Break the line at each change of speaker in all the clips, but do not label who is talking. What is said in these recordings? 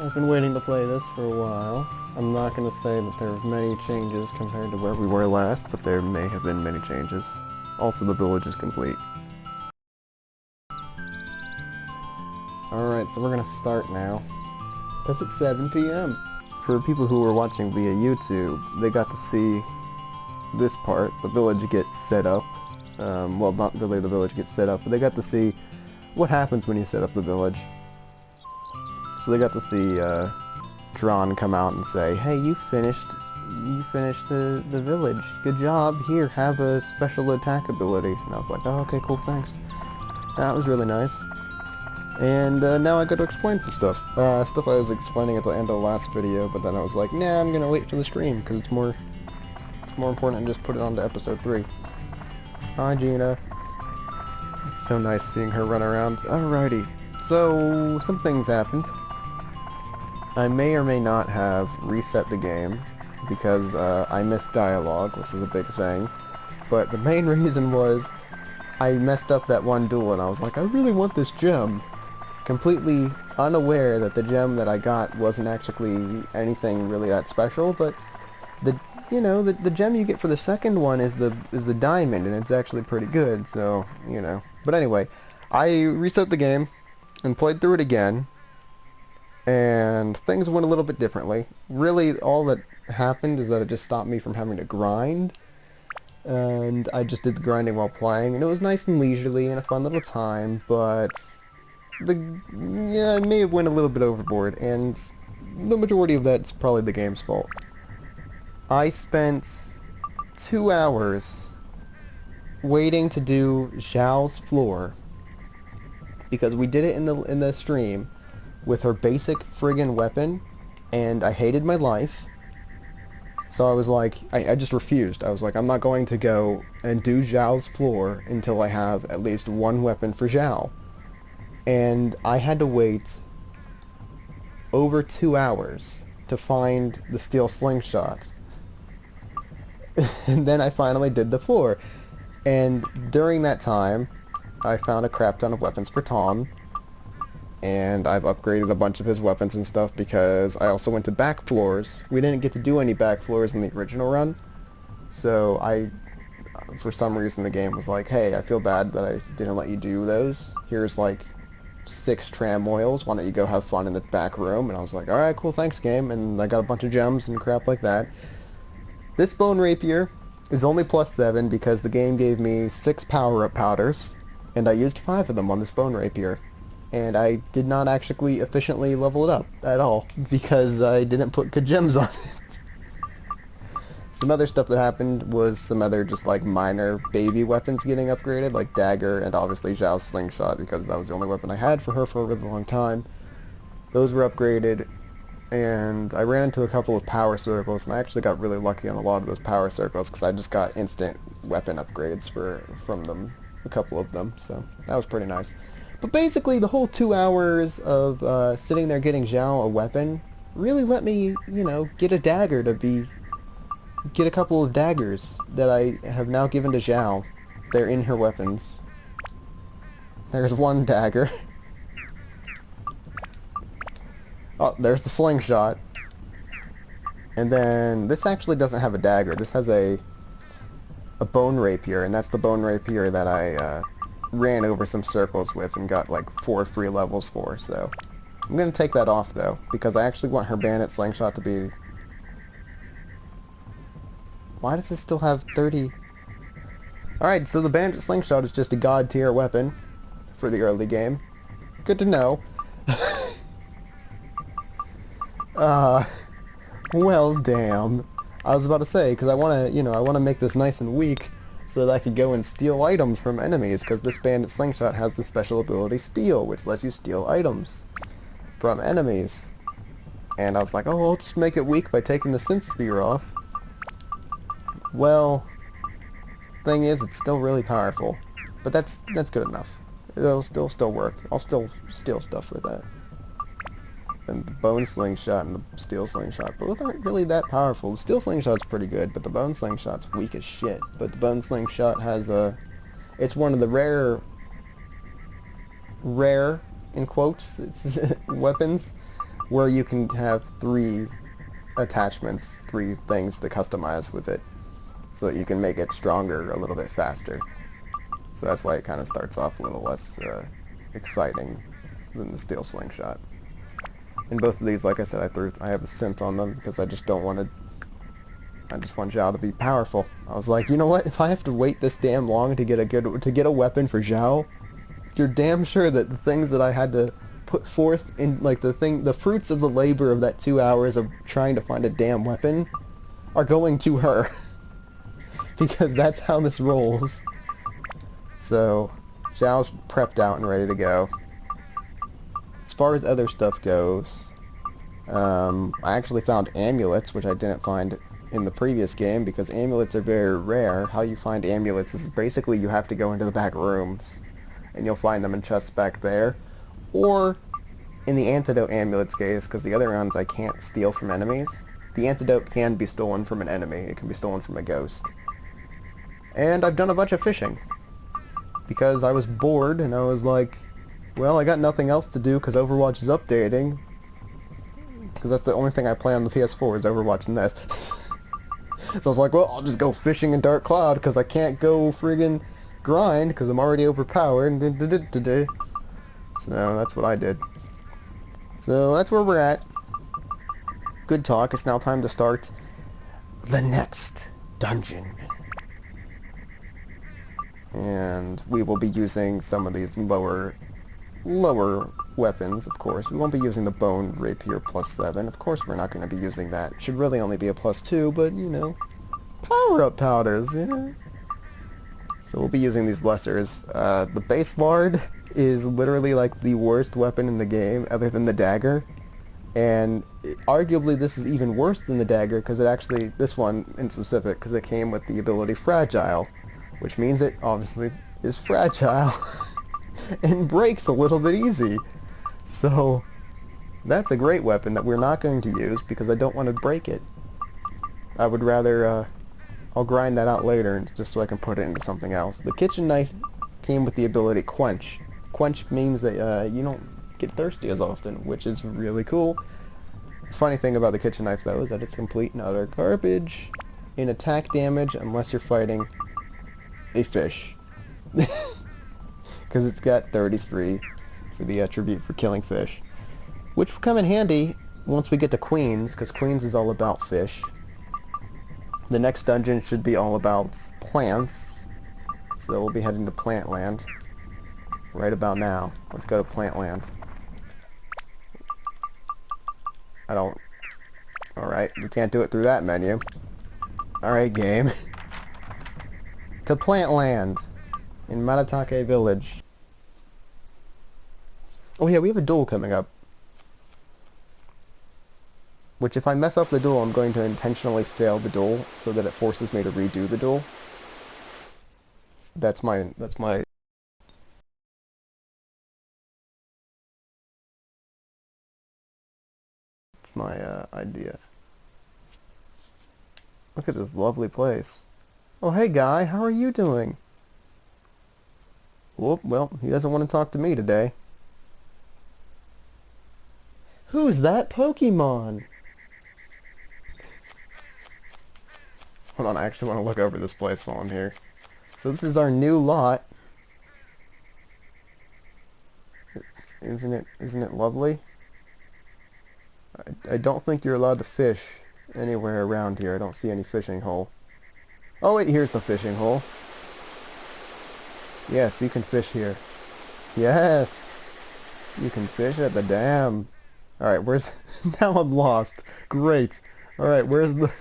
I've been waiting to play this for a while. I'm not going to say that there's many changes compared to where we were last, but there may have been many changes. Also, the village is complete. Alright, so we're going to start now. Because it's 7 p.m. For people who were watching via YouTube, they got to see this part, the village gets set up. Well, not really the village gets set up, but they got to see what happens when you set up the village. So they got to see Tron come out and say, "Hey, you finished the village. Good job. Here, have a special attack ability." And I was like, "Oh, okay, cool, thanks." That was really nice. And now I got to explain some stuff. Stuff I was explaining at the end of the last video, but then I was like, nah, I'm gonna wait for the stream because it's more important to just put it onto episode 3. Hi, Gina. It's so nice seeing her run around. Alrighty. So, some things happened. I may or may not have reset the game because I missed dialogue, which was a big thing. But the main reason was I messed up that one duel and I was like, I really want this gem. Completely unaware that the gem that I got wasn't actually anything really that special, but the gem you get for the second one is the diamond, and it's actually pretty good, so, you know. But anyway, I reset the game and played through it again, and things went a little bit differently. Really, all that happened is that it just stopped me from having to grind, and I just did the grinding while playing, and it was nice and leisurely and a fun little time, but I may have went a little bit overboard, and the majority of that's probably the game's fault. I spent 2 hours waiting to do Xiao's floor because we did it in the stream with her basic friggin' weapon, and I hated my life. So I was like, I just refused. I was like, I'm not going to go and do Xiao's floor until I have at least one weapon for Xiao. And I had to wait over 2 hours to find the steel slingshot. And then I finally did the floor. And during that time, I found a crap ton of weapons for Tom. And I've upgraded a bunch of his weapons and stuff because I also went to back floors. We didn't get to do any back floors in the original run. So for some reason the game was like, hey, I feel bad that I didn't let you do those. Here's like 6 tramwheels, why don't you go have fun in the back room? And I was like, alright, cool, thanks game, and I got a bunch of gems and crap like that. This bone rapier is only +7 because the game gave me 6 power-up powders, and I used 5 of them on this bone rapier. And I did not actually efficiently level it up at all, because I didn't put good gems on it. Some other stuff that happened was some other just like minor baby weapons getting upgraded, like dagger and obviously Xiao's slingshot, because that was the only weapon I had for her for a really long time. Those were upgraded, and I ran into a couple of power circles, and I actually got really lucky on a lot of those power circles because I just got instant weapon upgrades from them, a couple of them, so that was pretty nice. But basically, the whole 2 hours of sitting there getting Xiao a weapon really let me, get a dagger get a couple of daggers that I have now given to Xiao. They're in her weapons. There's one dagger. Oh, there's the slingshot. And then this actually doesn't have a dagger. This has a bone rapier, and that's the bone rapier that I ran over some circles with and got like 4 free levels for, so I'm gonna take that off though, because I actually want her bandit slingshot to be... Why does it still have 30? Alright, so the bandit slingshot is just a god tier weapon for the early game. Good to know. Well, damn. I was about to say, because I want to make this nice and weak so that I could go and steal items from enemies, because this bandit slingshot has the special ability steal, which lets you steal items from enemies. And I was like, oh, I'll just make it weak by taking the synth spear off. Well, thing is, it's still really powerful, but that's good enough. It'll still work. I'll still steal stuff with that. And the bone slingshot and the steel slingshot both aren't really that powerful. The steel slingshot's pretty good, but the bone slingshot's weak as shit. But the bone slingshot has it's one of the rare in quotes, weapons where you can have 3 attachments, 3 things to customize with it, so that you can make it stronger a little bit faster. So that's why it kind of starts off a little less exciting than the steel slingshot. And both of these, like I said, I have a synth on them because I just want Xiao to be powerful. I was like, you know what? If I have to wait this damn long to get a weapon for Xiao, you're damn sure that the things that I had to put forth in, like, the fruits of the labor of that 2 hours of trying to find a damn weapon are going to her. Because that's how this rolls. So, Xiao's prepped out and ready to go. As far as other stuff goes, I actually found amulets, which I didn't find in the previous game, because amulets are very rare. How you find amulets is basically you have to go into the back rooms, and you'll find them in chests back there, or in the antidote amulets case, because the other ones I can't steal from enemies. The antidote can be stolen from an enemy. It can be stolen from a ghost. And I've done a bunch of fishing, because I was bored, and I was like, well, I got nothing else to do because Overwatch is updating, because that's the only thing I play on the PS4 is Overwatch and this. So I was like, well, I'll just go fishing in Dark Cloud because I can't go friggin' grind because I'm already overpowered. So that's what I did. So that's where we're at. Good talk. It's now time to start the next dungeon. And we will be using some of these lower weapons, of course. We won't be using the bone rapier +7. Of course we're not going to be using that. It should really only be a +2, but, you know, power-up powders, you know? So we'll be using these lessers. The base lard is literally like the worst weapon in the game, other than the dagger. And arguably this is even worse than the dagger, because it actually, this one in specific, because it came with the ability Fragile, which means it obviously is fragile. And breaks a little bit easy. So that's a great weapon that we're not going to use because I don't want to break it. I would rather, I'll grind that out later just so I can put it into something else. The kitchen knife came with the ability Quench. Quench means that you don't get thirsty as often, which is really cool. The funny thing about the kitchen knife though is that it's complete and utter garbage in attack damage unless you're fighting a fish. Because it's got 33 for the attribute for killing fish, which will come in handy once we get to Queens, because Queens is all about fish. The next dungeon should be all about plants, so we'll be heading to Plant Land right about now. Let's go to Plant Land. Alright, we can't do it through that menu. Alright, game. To Plant Land in Matataki Village. Oh yeah, we have a duel coming up. Which if I mess up the duel, I'm going to intentionally fail the duel so that it forces me to redo the duel. That's my idea. Look at this lovely place. Oh hey guy, how are you doing? Whoop, well, he doesn't want to talk to me today. Who's that Pokemon? Hold on, I actually want to look over this place while I'm here. So this is our new lot. Isn't it lovely? I don't think you're allowed to fish anywhere around here. I don't see any fishing hole. Oh wait, here's the fishing hole. Yes, you can fish here. Yes! You can fish at the dam. Alright, where's... Now I'm lost. Great. Alright, where's the...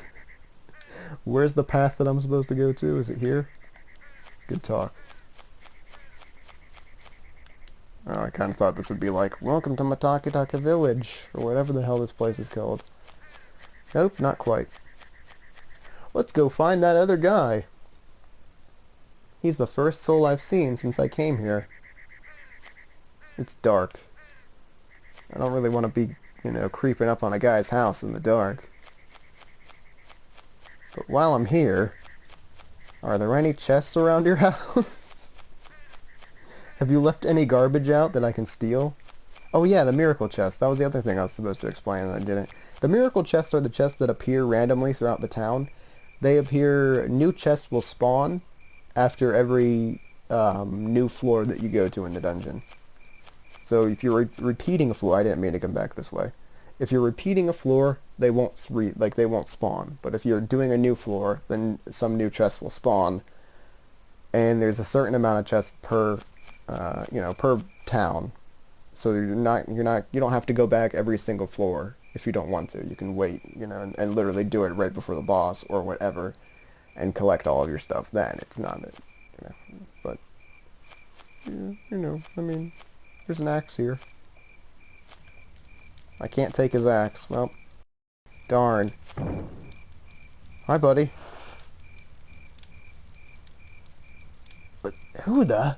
Where's the path that I'm supposed to go to? Is it here? Good talk. Oh, I kind of thought this would be like, welcome to Matataki Village, or whatever the hell this place is called. Nope, not quite. Let's go find that other guy. He's the first soul I've seen since I came here. It's dark. I don't really want to be, you know, creeping up on a guy's house in the dark. But while I'm here, are there any chests around your house? Have you left any garbage out that I can steal? Oh yeah, the miracle chest. That was the other thing I was supposed to explain and I didn't. The miracle chests are the chests that appear randomly throughout the town. They appear, new chests will spawn after every new floor that you go to in the dungeon. So if you're repeating a floor, I didn't mean to come back this way. If you're repeating a floor, they won't they won't spawn. But if you're doing a new floor, then some new chests will spawn. And there's a certain amount of chests per, per town. So you don't have to go back every single floor if you don't want to. You can wait, and literally do it right before the boss or whatever, and collect all of your stuff. Then it's not it, But I mean, there's an axe here. I can't take his axe. Well, darn. Hi, buddy. But who the?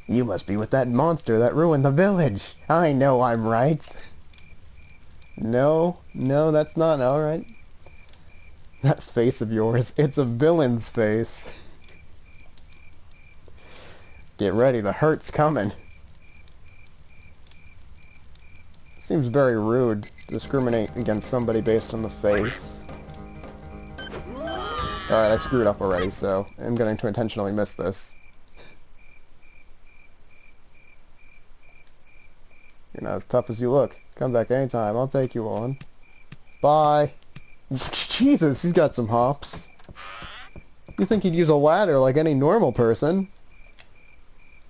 You must be with that monster that ruined the village. I know I'm right. No, that's not alright. That face of yours, it's a villain's face. Get ready, the hurt's coming. Seems very rude to discriminate against somebody based on the face. Alright, I screwed up already, so I'm going to intentionally miss this. You're not as tough as you look. Come back anytime, I'll take you on. Bye! Jesus, he's got some hops. You think he'd use a ladder like any normal person?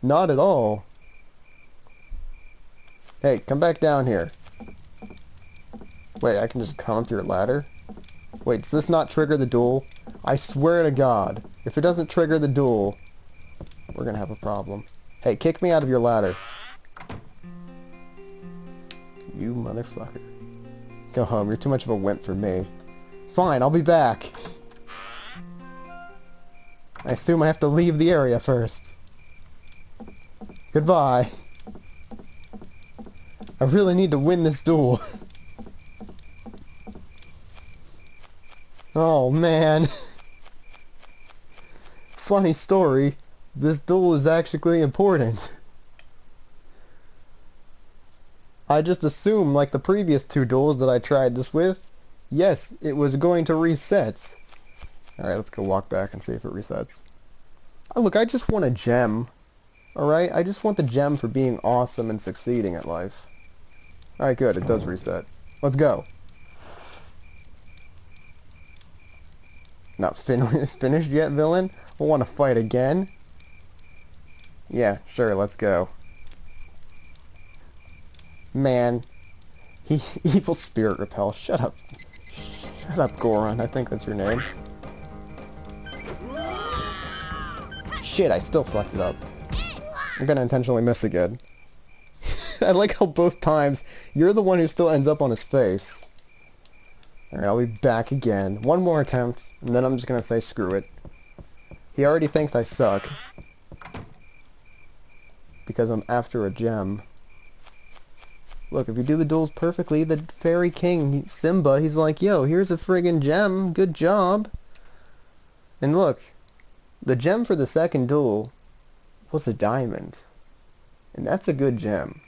Not at all. Hey, come back down here. Wait, I can just come up your ladder? Wait, does this not trigger the duel? I swear to God, if it doesn't trigger the duel, we're gonna have a problem. Hey, kick me out of your ladder. You motherfucker. Go home, you're too much of a wimp for me. Fine, I'll be back. I assume I have to leave the area first. Goodbye. I really need to win this duel. Oh man. Funny story, this duel is actually important. I just assumed, like the previous two duels that I tried this with, yes, it was going to reset. Alright, let's go walk back and see if it resets. Oh, look, I just want a gem. Alright, I just want the gem for being awesome and succeeding at life. Alright, good, it does reset. Let's go. Not finished yet, villain? I want to fight again? Yeah, sure, let's go. Man. Evil Spirit Repel. Shut up. Shut up, Goron. I think that's your name. Shit, I still fucked it up. I'm gonna intentionally miss again. I like how both times you're the one who still ends up on his face. Alright, I'll be back again. One more attempt, and then I'm just gonna say screw it. He already thinks I suck. Because I'm after a gem. Look, if you do the duels perfectly, the Fairy King, Simba, he's like, yo, here's a friggin' gem, good job. And look, the gem for the second duel was a diamond. And that's a good gem.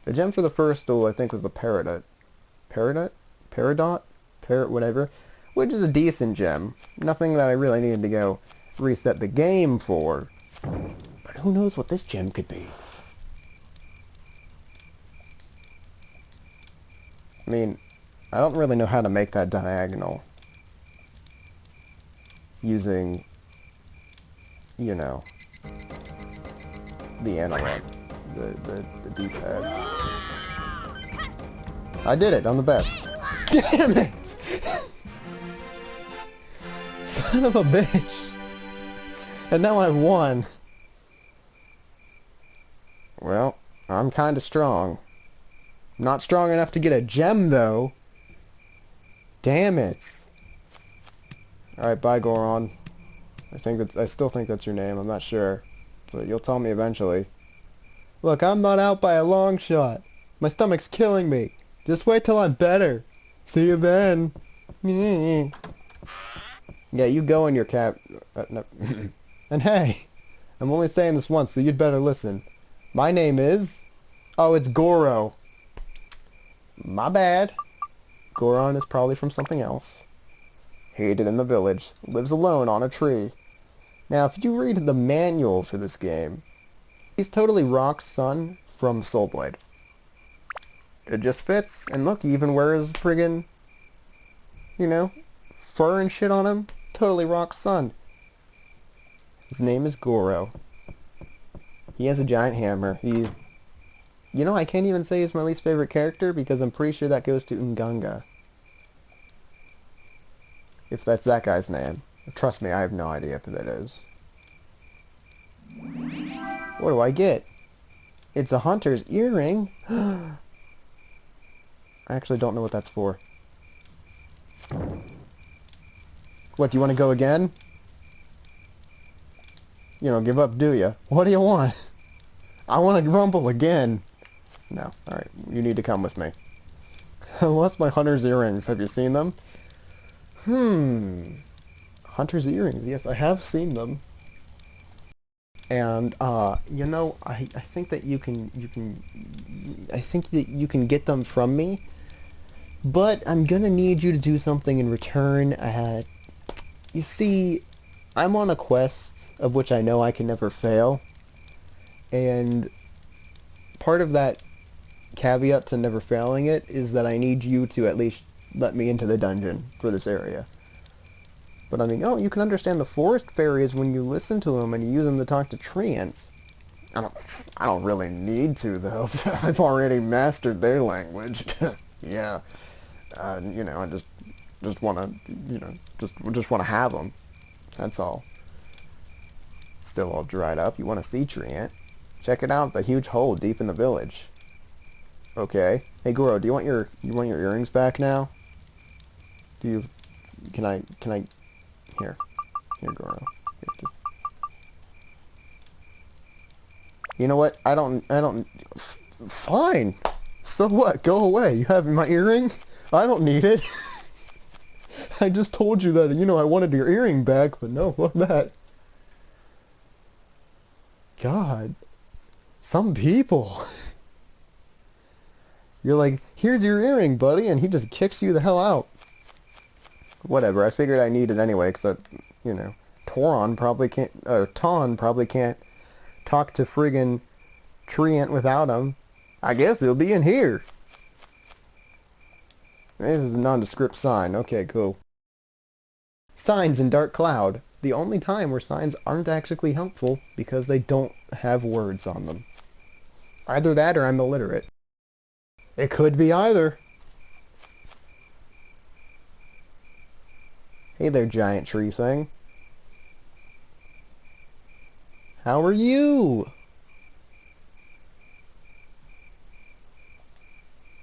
The gem for the first duel, I think, was the Peridot. Peridot? Peridot? Parrot, whatever. Which is a decent gem. Nothing that I really needed to go reset the game for. But who knows what this gem could be? I mean, I don't really know how to make that diagonal. Using, you know, the analog, the D-pad. I did it, I'm the best. Damn it! Son of a bitch! And now I won. Well, I'm kinda strong. Not strong enough to get a gem, though. Damn it. Alright, bye, Goron. I still think that's your name, I'm not sure. But you'll tell me eventually. Look, I'm not out by a long shot. My stomach's killing me. Just wait till I'm better. See you then. Yeah, you go in your cap... no. And hey, I'm only saying this once, so you'd better listen. My name is... Oh, it's Goro. My bad. Goron is probably from something else. Hated in the village. Lives alone on a tree. Now, if you read the manual for this game, he's totally Rock's son from Soul Blade. It just fits. And look, he even wears friggin', you know, fur and shit on him. Totally Rock's son. His name is Goro. He has a giant hammer. You know, I can't even say he's my least favorite character because I'm pretty sure that goes to Nganga. If that's that guy's name. Trust me, I have no idea who that is. What do I get? It's a hunter's earring. I actually don't know what that's for. What, do you want to go again? You don't give up, do you? What do you want? I want to rumble again. No. Alright, you need to come with me. I lost my hunter's earrings. Have you seen them? Hunter's earrings. Yes, I have seen them. And, you know, I think that you can get them from me. But I'm gonna need you to do something in return. You see, I'm on a quest of which I know I can never fail. And part of that caveat to never failing it is that I need you to at least let me into the dungeon for this area. But I mean, oh, you can understand the forest fairies when you listen to them and you use them to talk to Treant. I don't really need to, though. I've already mastered their language. Yeah. You know, I just want to, you know, just want to have them. That's all. Still all dried up. You want to see Treant? Check it out, the huge hole deep in the village. Okay. Hey, Goro, do you want your earrings back now? Can I here, Goro. Here, you know what? I don't, fine. So what? Go away. You have my earring? I don't need it. I just told you that, you know, I wanted your earring back, but no, fuck that. God. Some people. You're like, here's your earring, buddy, and he just kicks you the hell out. Whatever, I figured I need it anyway, because, you know, Toan probably can't talk to friggin' Treant without him. I guess he'll be in here. This is a nondescript sign. Okay, cool. Signs in dark cloud. The only time where signs aren't actually helpful because they don't have words on them. Either that or I'm illiterate. It could be either. Hey there, giant tree thing. How are you?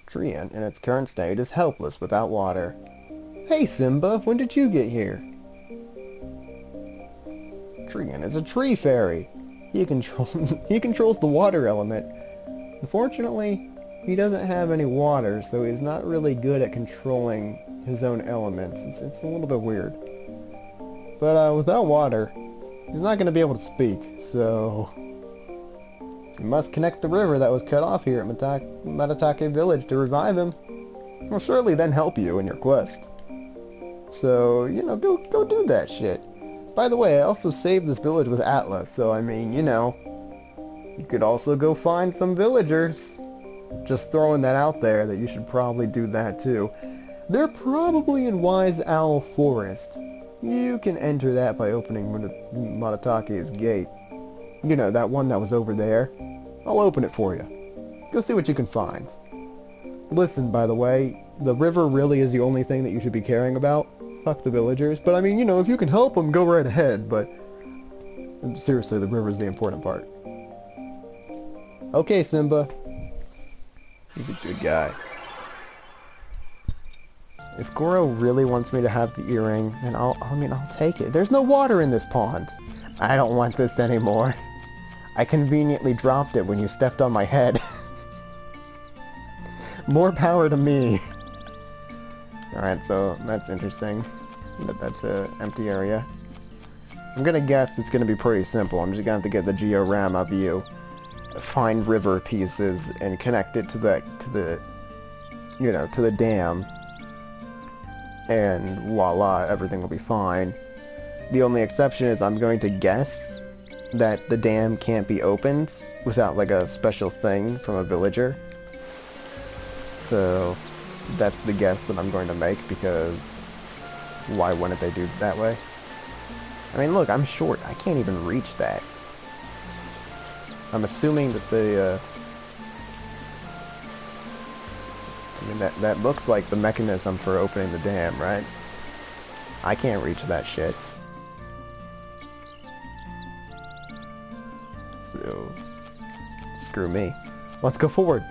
Treant, in its current state, is helpless without water. Hey, Simba, when did you get here? Treant is a tree fairy. He controls the water element. Unfortunately, he doesn't have any water, so he's not really good at controlling his own elements. It's a little bit weird. But without water, he's not going to be able to speak, so you must connect the river that was cut off here at Matataki village to revive him. He'll surely then help you in your quest. So, you know, go do that shit. By the way, I also saved this village with Atla, so I mean, you know, you could also go find some villagers. Just throwing that out there that you should probably do that too. They're probably in Wise Owl Forest. You can enter that by opening Matataki's gate. You know, that one that was over there. I'll open it for you. Go see what you can find. Listen, by the way, the river really is the only thing that you should be caring about. Fuck the villagers. But I mean, you know, if you can help them, go right ahead, but seriously, the river's the important part. Okay, Simba. He's a good guy. If Goro really wants me to have the earring, then I'll take it. There's no water in this pond. I don't want this anymore. I conveniently dropped it when you stepped on my head. More power to me. Alright, so that's interesting. That's an empty area. I'm gonna guess it's gonna be pretty simple. I'm just gonna have to get the Georama view. find river pieces and connect it to the you know, to the dam, and voila, everything will be fine. The only exception is I'm going to guess that the dam can't be opened without like a special thing from a villager. So that's the guess that I'm going to make, because why wouldn't they do it that way? I mean, look, I'm short. I can't even reach that. I'm assuming that the I mean, that looks like the mechanism for opening the dam, right? I can't reach that shit. So, screw me. Let's go forward.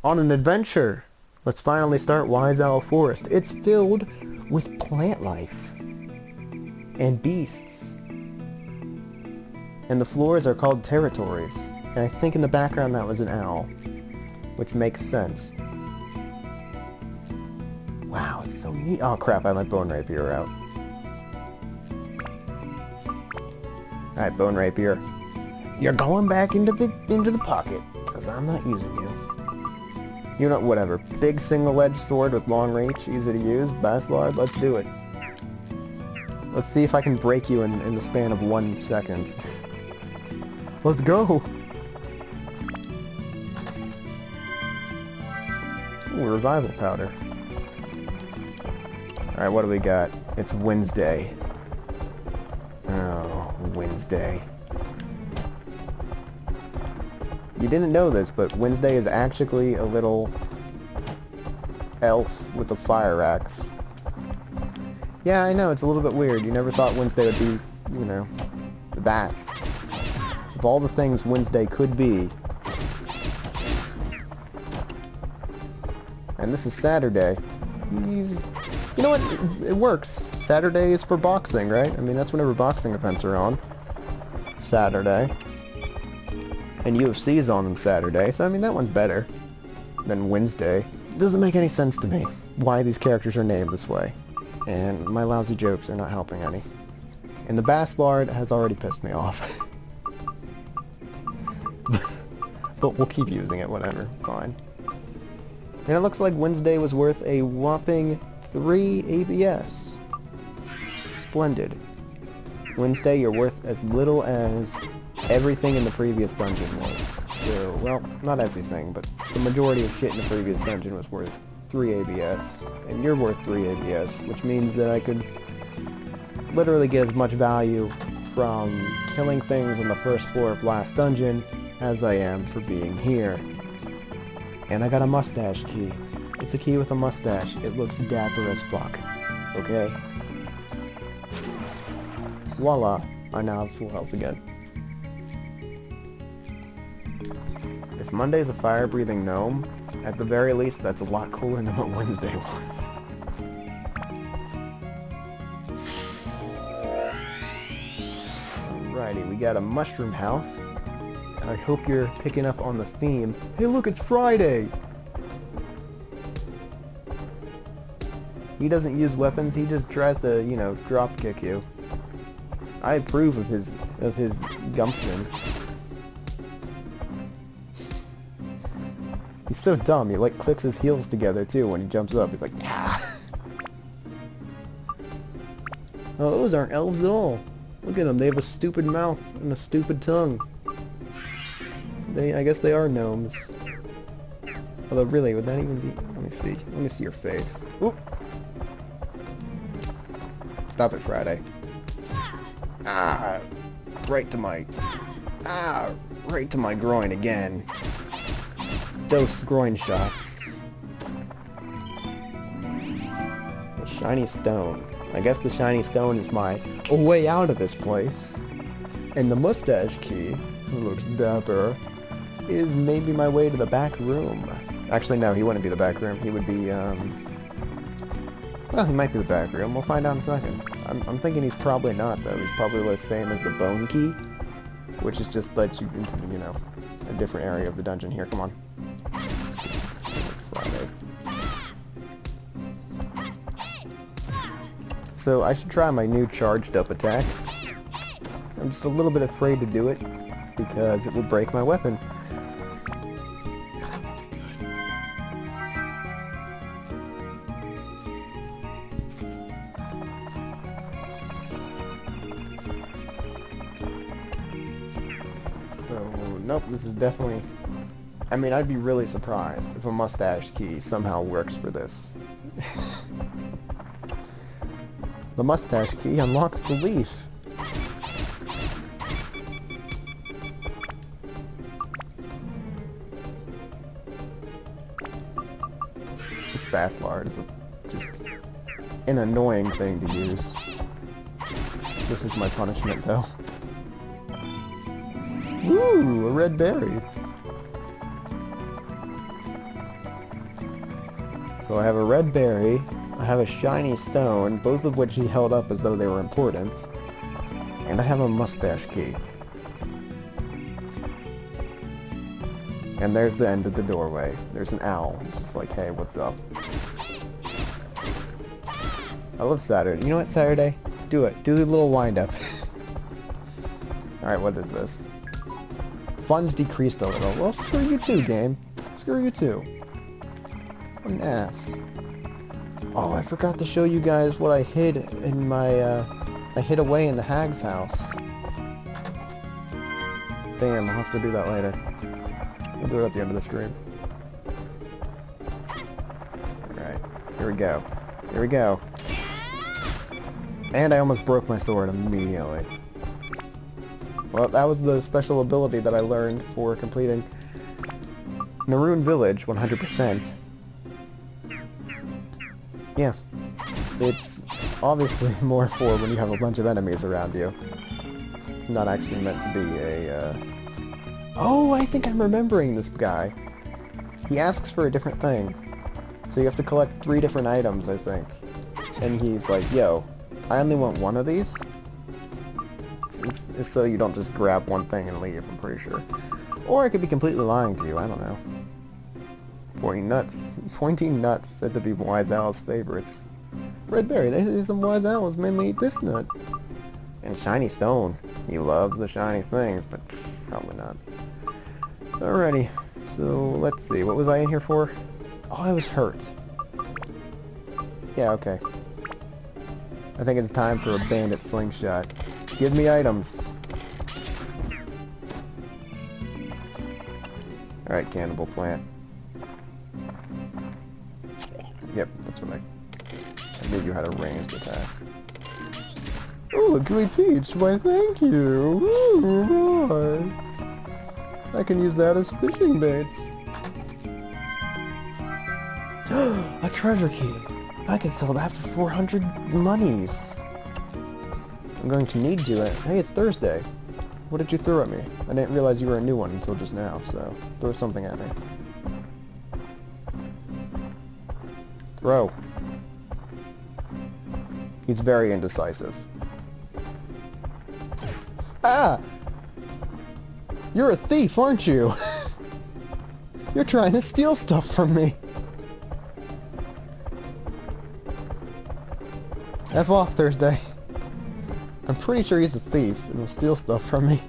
On an adventure. Let's finally start Wise Owl Forest. It's filled with plant life and beasts. And the floors are called territories. And I think in the background that was an owl, which makes sense. Wow, it's so neat. Oh crap, I have my bone rapier out. Alright, bone rapier. You're going back into the pocket, because I'm not using you. You know, whatever. Big single-edged sword with long reach, easy to use. Baslard, let's do it. Let's see if I can break you in the span of 1 second. Let's go! Ooh, revival powder. Alright, what do we got? It's Wednesday. Oh, Wednesday. You didn't know this, but Wednesday is actually a little elf with a fire axe. Yeah, I know, it's a little bit weird. You never thought Wednesday would be, you know, that. Of all the things Wednesday could be. And this is Saturday. You know what? It works. Saturday is for boxing, right? I mean, that's whenever boxing events are on. Saturday. And UFC is on Saturday, so I mean, that one's better than Wednesday. Doesn't make any sense to me why these characters are named this way. And my lousy jokes are not helping any. And the Baslard has already pissed me off. But we'll keep using it, whatever. Fine. And it looks like Wednesday was worth a whopping 3 ABS. Splendid. Wednesday, you're worth as little as everything in the previous dungeon was. So, well, not everything, but the majority of shit in the previous dungeon was worth 3 ABS. And you're worth 3 ABS, which means that I could literally get as much value from killing things on the first floor of last dungeon as I am for being here. And I got a mustache key. It's a key with a mustache. It looks dapper as fuck. Okay? Voila. I now have full health again. If Monday's a fire-breathing gnome, at the very least that's a lot cooler than what Wednesday was. Alrighty, we got a mushroom house. I hope you're picking up on the theme. Hey look, it's Friday! He doesn't use weapons, he just tries to, you know, drop kick you. I approve of his gumption. He's so dumb, he like clicks his heels together too when he jumps up. He's like, ah! Oh, those aren't elves at all. Look at them, they have a stupid mouth and a stupid tongue. I guess they are gnomes. Although really, would that even be... Let me see your face. Oop! Stop it, Friday. Ah! Right to my groin again. Dose groin shots. A shiny stone. I guess the shiny stone is my way out of this place. And the mustache key, who looks dapper, is maybe my way to the back room. Actually, no, he wouldn't be the back room. He would be, well, he might be the back room. We'll find out in a second. I'm thinking he's probably not, though. He's probably the same as the bone key, which is just lets you into, you know, a different area of the dungeon. Here, come on. Friday. So I should try my new charged up attack. I'm just a little bit afraid to do it, because it will break my weapon. So, nope, this is definitely... I mean, I'd be really surprised if a mustache key somehow works for this. The mustache key unlocks the leaf. This Basslard is just an annoying thing to use. This is my punishment, though. Ooh, a red berry. So I have a red berry, I have a shiny stone, both of which he held up as though they were important, and I have a mustache key. And there's the end of the doorway. There's an owl. It's just like, hey, what's up? I love Saturday. You know what, Saturday? Do it. Do the little wind-up. Alright, what is this? Funds decreased a little. Well, screw you too, game. Screw you too. What an ass. Oh, I forgot to show you guys what I hid in my, I hid away in the hag's house. Damn, I'll have to do that later. We'll do it at the end of the stream. Alright, here we go. Here we go. And I almost broke my sword immediately. Well, that was the special ability that I learned for completing Naroon Village 100%. Yeah. It's obviously more for when you have a bunch of enemies around you. It's not actually meant to be a, Oh, I think I'm remembering this guy. He asks for a different thing. So you have to collect 3 different items, I think. And he's like, yo, I only want one of these. It's so you don't just grab one thing and leave, I'm pretty sure. Or I could be completely lying to you, I don't know. Pointing nuts said to be Wise Owl's favorites. Red berry, they say some wise owls mainly eat this nut. And shiny stone. He loves the shiny things, but probably not. Alrighty, so let's see, what was I in here for? Oh, I was hurt. Yeah, okay. I think it's time for a bandit slingshot. Give me items. Alright, cannibal plant. Yep, that's what I knew you had a ranged attack. Oh, a gooey peach! Why, thank you! Ooh, boy. I can use that as fishing baits. A treasure key! I can sell that for 400 monies! I'm going to need to it. Hey, it's Thursday. What did you throw at me? I didn't realize you were a new one until just now, so throw something at me. Throw. He's very indecisive. Ah! You're a thief, aren't you? You're trying to steal stuff from me. F off, Thursday. I'm pretty sure he's a thief and will steal stuff from me.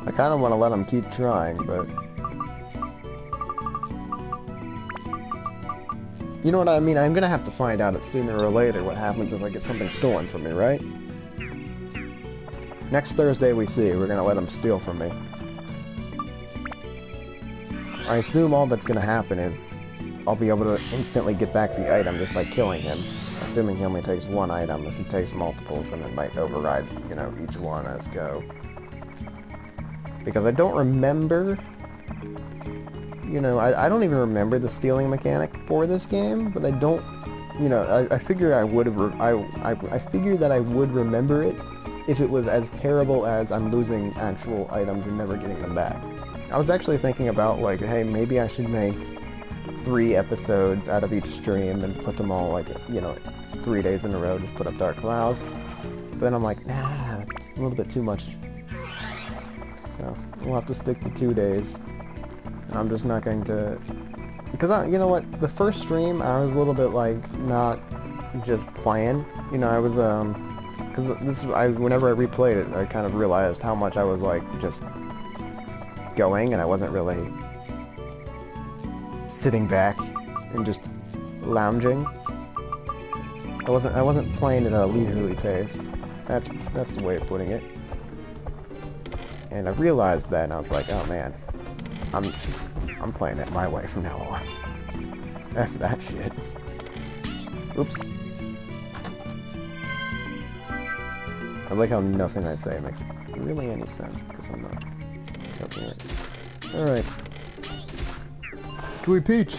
I kind of want to let him keep trying, but... You know what I mean? I'm gonna have to find out sooner or later what happens if I get something stolen from me, right? Next Thursday we see. We're gonna let him steal from me. I assume all that's gonna happen is I'll be able to instantly get back the item just by killing him. Assuming he only takes one item. If he takes multiples, then it might override, you know, each one as go. Because I don't remember, you know, I don't even remember the stealing mechanic for this game, but I don't, you know, I figure I would have, I figure that I would remember it if it was as terrible as I'm losing actual items and never getting them back. I was actually thinking about, like, hey, maybe I should make 3 episodes out of each stream and put them all, like, you know, 3 days in a row, just put up Dark Cloud. But then I'm like, nah, it's a little bit too much. So, we'll have to stick to 2 days. I'm just not going to Because you know what, the first stream I was a little bit like not just playing. You know, I was because whenever I replayed it, I kind of realized how much I was like just going, and I wasn't really sitting back and just lounging. I wasn't playing at a leisurely pace. That's the way of putting it. And I realized that, and I was like, oh man, I'm playing it my way from now on. After that shit. Oops. I like how nothing I say makes really any sense because I'm not cooking it. Alright. Gooey Peach!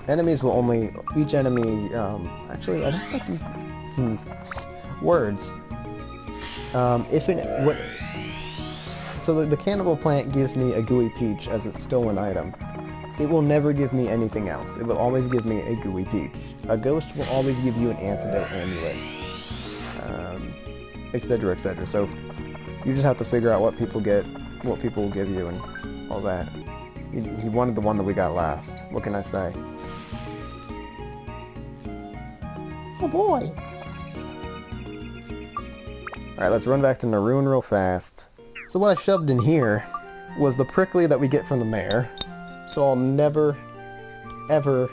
Enemies will only... Each enemy, actually, I don't think you... Words. If an... What... So the cannibal plant gives me a Gooey Peach as a stolen item. It will never give me anything else. It will always give me a Gooey Peach. A ghost will always give you an antidote amulet. Etc, etc. So, you just have to figure out what people get, what people will give you, and all that. He wanted the one that we got last. What can I say? Oh boy! Alright, let's run back to Naroon real fast. So what I shoved in here was the prickly that we get from the mayor. So I'll never, ever,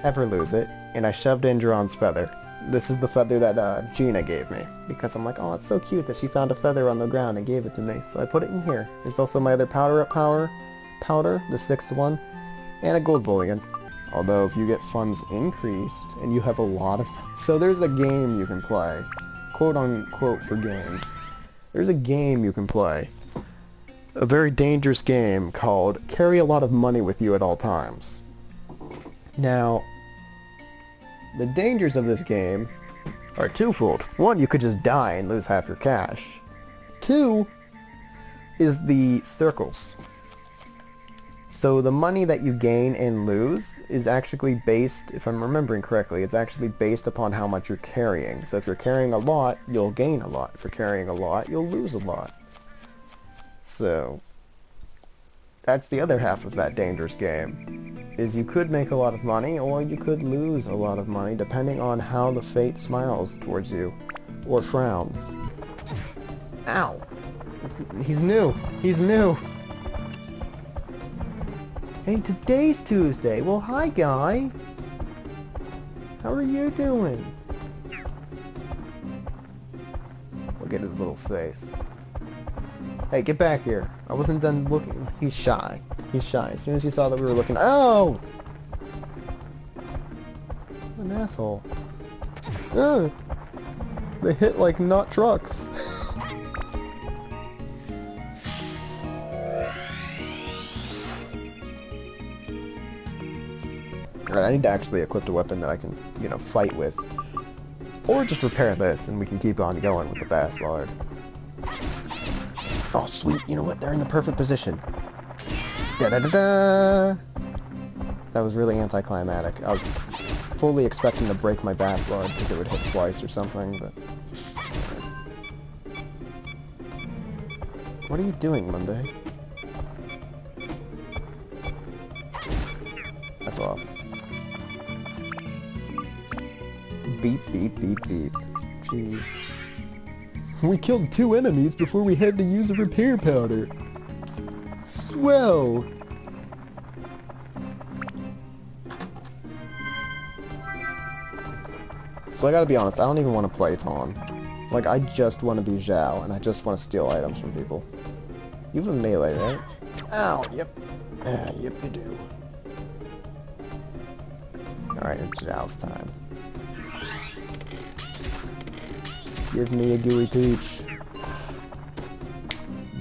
ever lose it. And I shoved in Duran's feather. This is the feather that Gina gave me. Because I'm like, oh, it's so cute that she found a feather on the ground and gave it to me. So I put it in here. There's also my other powder, the 6th one, and a gold bullion. Although if you get funds increased, and you have a lot of... So there's a game you can play. Quote unquote for game. There's a game you can play. A very dangerous game called Carry a Lot of Money with You at All Times. Now, the dangers of this game are twofold. One, you could just die and lose half your cash. Two, is the circles. So the money that you gain and lose is actually based, if I'm remembering correctly, it's actually based upon how much you're carrying. So if you're carrying a lot, you'll gain a lot. If you're carrying a lot, you'll lose a lot. So, that's the other half of that dangerous game, is you could make a lot of money, or you could lose a lot of money, depending on how the fate smiles towards you, or frowns. Ow! He's new! He's new! Hey, today's Tuesday! Well, hi, guy! How are you doing? Look at his little face. Hey, get back here. I wasn't done looking. He's shy. He's shy. As soon as he saw that we were looking... Oh! What an asshole. Ugh! They hit like not trucks. Alright, I need to actually equip a weapon that I can, you know, fight with. Or just repair this, and we can keep on going with the Bass Lord. Oh, sweet. You know what? They're in the perfect position. Da-da-da-da! That was really anticlimactic. I was fully expecting to break my Bass Lord because it would hit twice or something, but... What are you doing, Monday? F off. Beep, beep, beep, beep. Jeez. We killed 2 enemies before we had to use a repair powder. Swell! So I gotta be honest, I don't even want to play Toan. Like, I just want to be Xiao, and I just want to steal items from people. You have a melee, right? Ow, yep. Yep, you do. Alright, it's Xiao's time. Give me a Gooey Peach.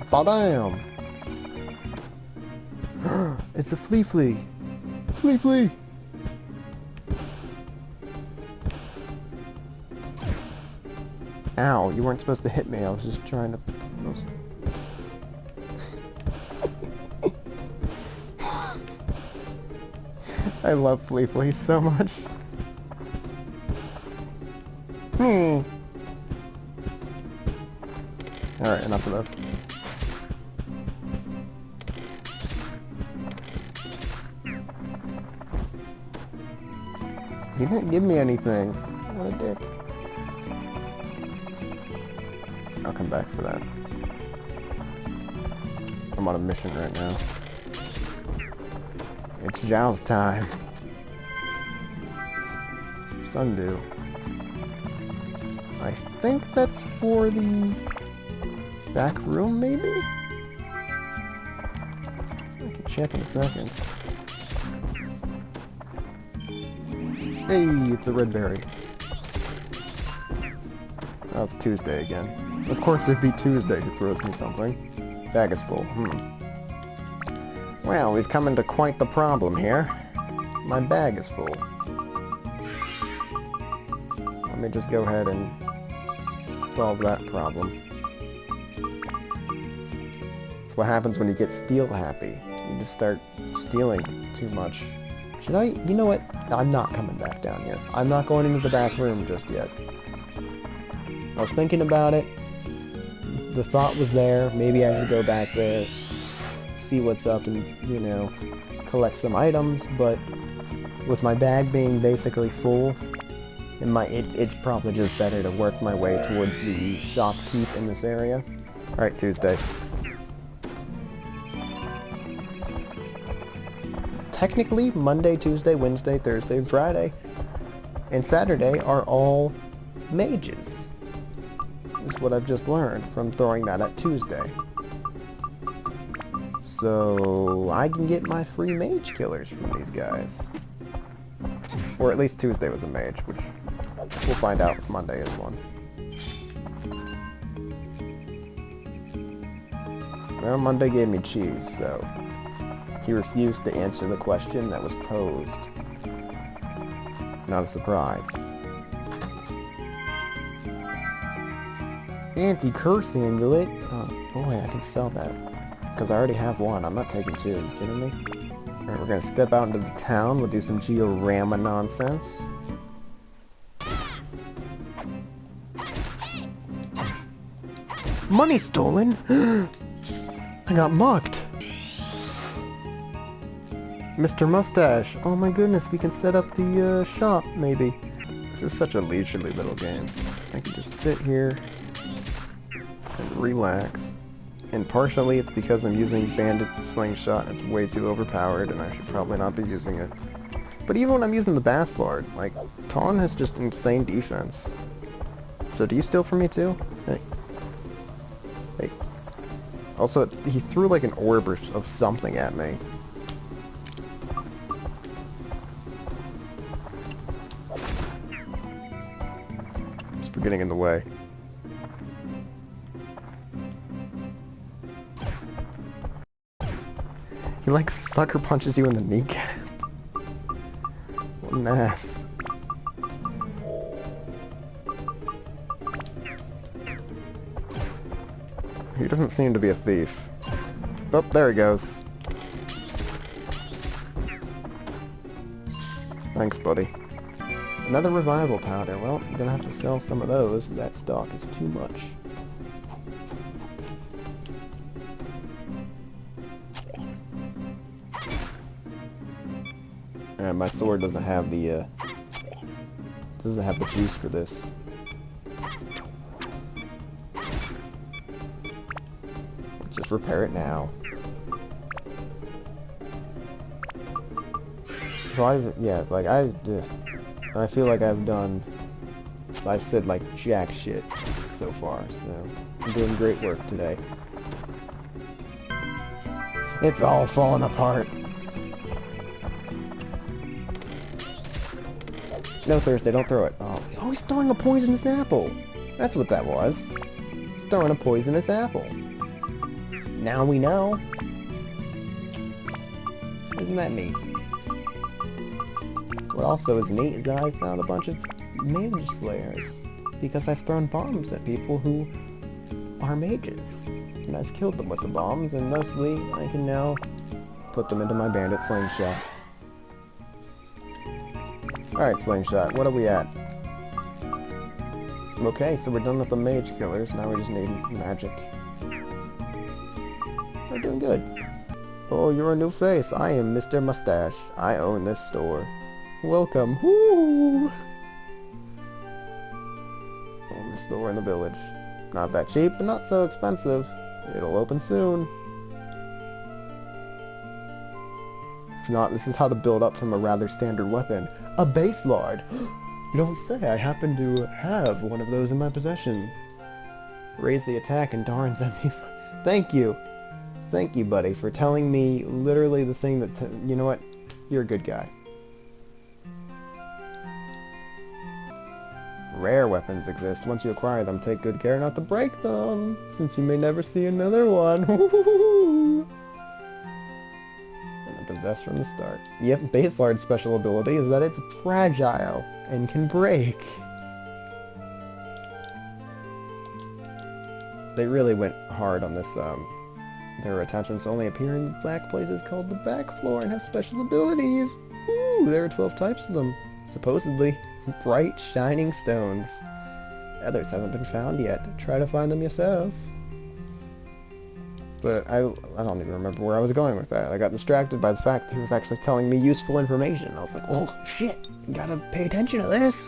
Ba-damn! It's a Flea. Flea! Ow, you weren't supposed to hit me. I was just trying to... I love Flea so much. Alright, enough of this. He didn't give me anything. What a dick. I'll come back for that. I'm on a mission right now. It's Xiao's time. Sundew. I think that's for the back room, maybe? I can check in a second. Hey, it's a red berry. Oh, it's Tuesday again. Of course it'd be Tuesday who throws me something. Bag is full. Well, we've come into quite the problem here. My bag is full. Let me just go ahead and solve that problem. It's what happens when you get steal happy. You just start stealing too much. Should I? You know what? I'm not coming back down here. I'm not going into the back room just yet. I was thinking about it. The thought was there. Maybe I should go back there, see what's up, and, you know, collect some items, but with my bag being basically full, it's probably just better to work my way towards the shopkeep in this area. Alright, Tuesday. Technically, Monday, Tuesday, Wednesday, Thursday, and Friday, and Saturday are all mages. This is what I've just learned from throwing that at Tuesday. So I can get my free mage killers from these guys. Or at least Tuesday was a mage, which we'll find out if Monday is one. Well, Monday gave me cheese, so he refused to answer the question that was posed. Not a surprise. Anti-curse amulet? Oh boy, I can sell that. Because I already have one. I'm not taking two. Are you kidding me? Alright, we're gonna step out into the town. We'll do some georama nonsense. Money stolen? I got mucked. Mr. Mustache. Oh my goodness, we can set up the shop, maybe. This is such a leisurely little game. I can just sit here and relax. And partially it's because I'm using Bandit Slingshot. It's way too overpowered and I should probably not be using it. But even when I'm using the Basslord, like, Toan has just insane defense. So do you steal from me too? Hey. Hey. Also, he threw like an orb of something at me. Just for getting in the way. He like sucker punches you in the kneecap. What an ass. He doesn't seem to be a thief. Oh, there he goes. Thanks, buddy. Another revival powder. Well, I'm gonna have to sell some of those. That stock is too much. And my sword doesn't have the juice for this. Let's just repair it now. So I feel like I've said like jack shit so far, so I'm doing great work today. It's all falling apart. No, Thursday, don't throw it. Oh, he's throwing a poisonous apple. That's what that was. He's throwing a poisonous apple. Now we know. Isn't that neat? What also is neat is that I found a bunch of mage slayers. Because I've thrown bombs at people who are mages. And I've killed them with the bombs, and thusly I can now put them into my bandit slingshot. Alright, slingshot, what are we at? Okay, so we're done with the mage killers, now we just need magic. We're doing good. Oh, you're a new face. I am Mr. Mustache. I own this store. Welcome. Woo! The store in the village. Not that cheap, but not so expensive. It'll open soon. If not, this is how to build up from a rather standard weapon. A base lord! You don't say. I happen to have one of those in my possession. Raise the attack and Darn's empty. Thank you! Thank you, buddy, for telling me literally the thing that... you know what? You're a good guy. Rare weapons exist. Once you acquire them, take good care not to break them, since you may never see another one. And possessed from the start. Yep, base lord's special ability is that it's fragile and can break. They really went hard on this. Their attachments only appear in black places called the back floor and have special abilities. Ooh, there are 12 types of them, supposedly. Bright, shining stones. Others haven't been found yet. Try to find them yourself. But I don't even remember where I was going with that. I got distracted by the fact that he was actually telling me useful information. I was like, oh shit, you gotta pay attention to this.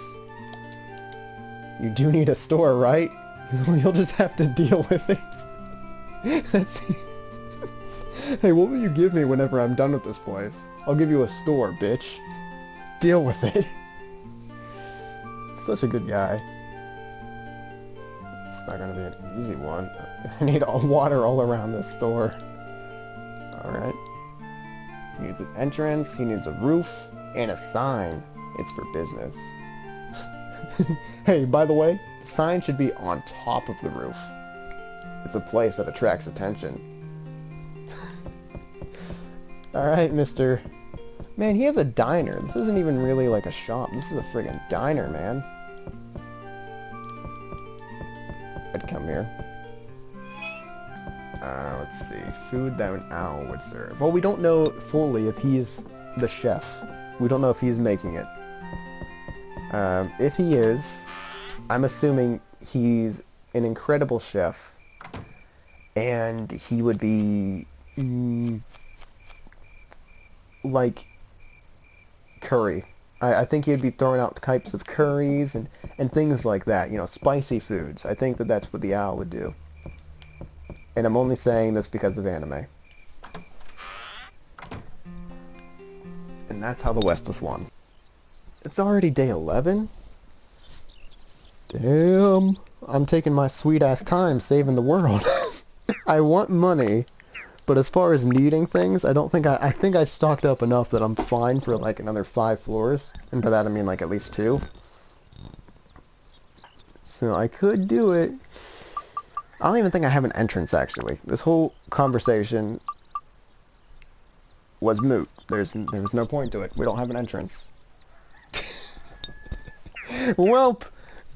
You do need a store, right? You'll just have to deal with it. That's... Hey, what will you give me whenever I'm done with this place? I'll give you a store, bitch. Deal with it. Such a good guy. It's not gonna be an easy one. I need all water all around this store. Alright. He needs an entrance, he needs a roof, and a sign. It's for business. Hey, by the way, the sign should be on top of the roof. It's a place that attracts attention. Alright, Mr. Man, he has a diner. This isn't even really like a shop. This is a friggin' diner, man. I'd come here. Let's see. Food that an owl would serve. Well, we don't know fully if he's the chef. We don't know if he's making it. If he is, I'm assuming he's an incredible chef. And he would be... like... curry. I think he'd be throwing out types of curries and things like that. You know, spicy foods. I think that that's what the owl would do. And I'm only saying this because of anime. And that's how the West was won. It's already day 11? Damn. I'm taking my sweet-ass time saving the world. I want money. But as far as needing things, I don't think I think I stocked up enough that I'm fine for like another 5 floors. And by that I mean like at least 2. So I could do it. I don't even think I have an entrance actually. This whole conversation was moot. There was no point to it. We don't have an entrance. Welp!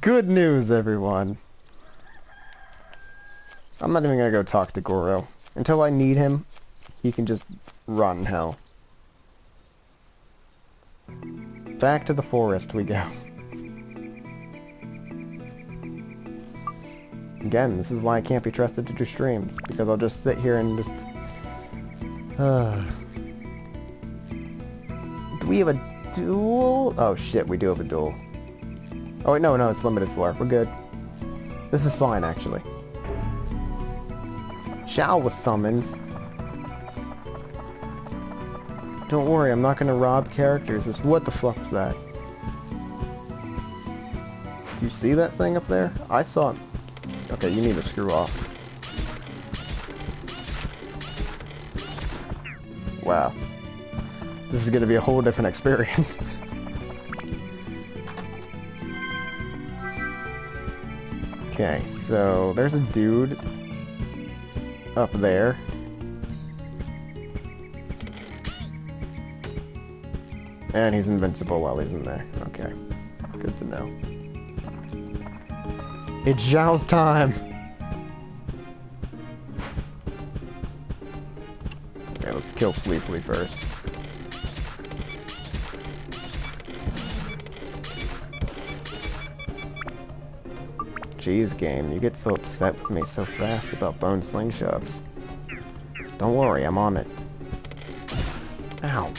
Good news, everyone. I'm not even gonna go talk to Goro. Until I need him, he can just run hell. Back to the forest we go. Again, this is why I can't be trusted to do streams, because I'll just sit here and just... Do we have a duel? Oh shit, we do have a duel. Oh wait, no, it's limited floor. We're good. This is fine, actually. Xiao was summoned. Don't worry, I'm not gonna rob characters. What the fuck was that? Do you see that thing up there? I saw it. Okay, you need to screw off. Wow. This is gonna be a whole different experience. Okay, so there's a dude up there. And he's invincible while he's in there. Okay. Good to know. It's Xiao's time! Okay, let's kill Flea first. Jeez, game, you get so upset with me so fast about bone slingshots. Don't worry, I'm on it. Ow.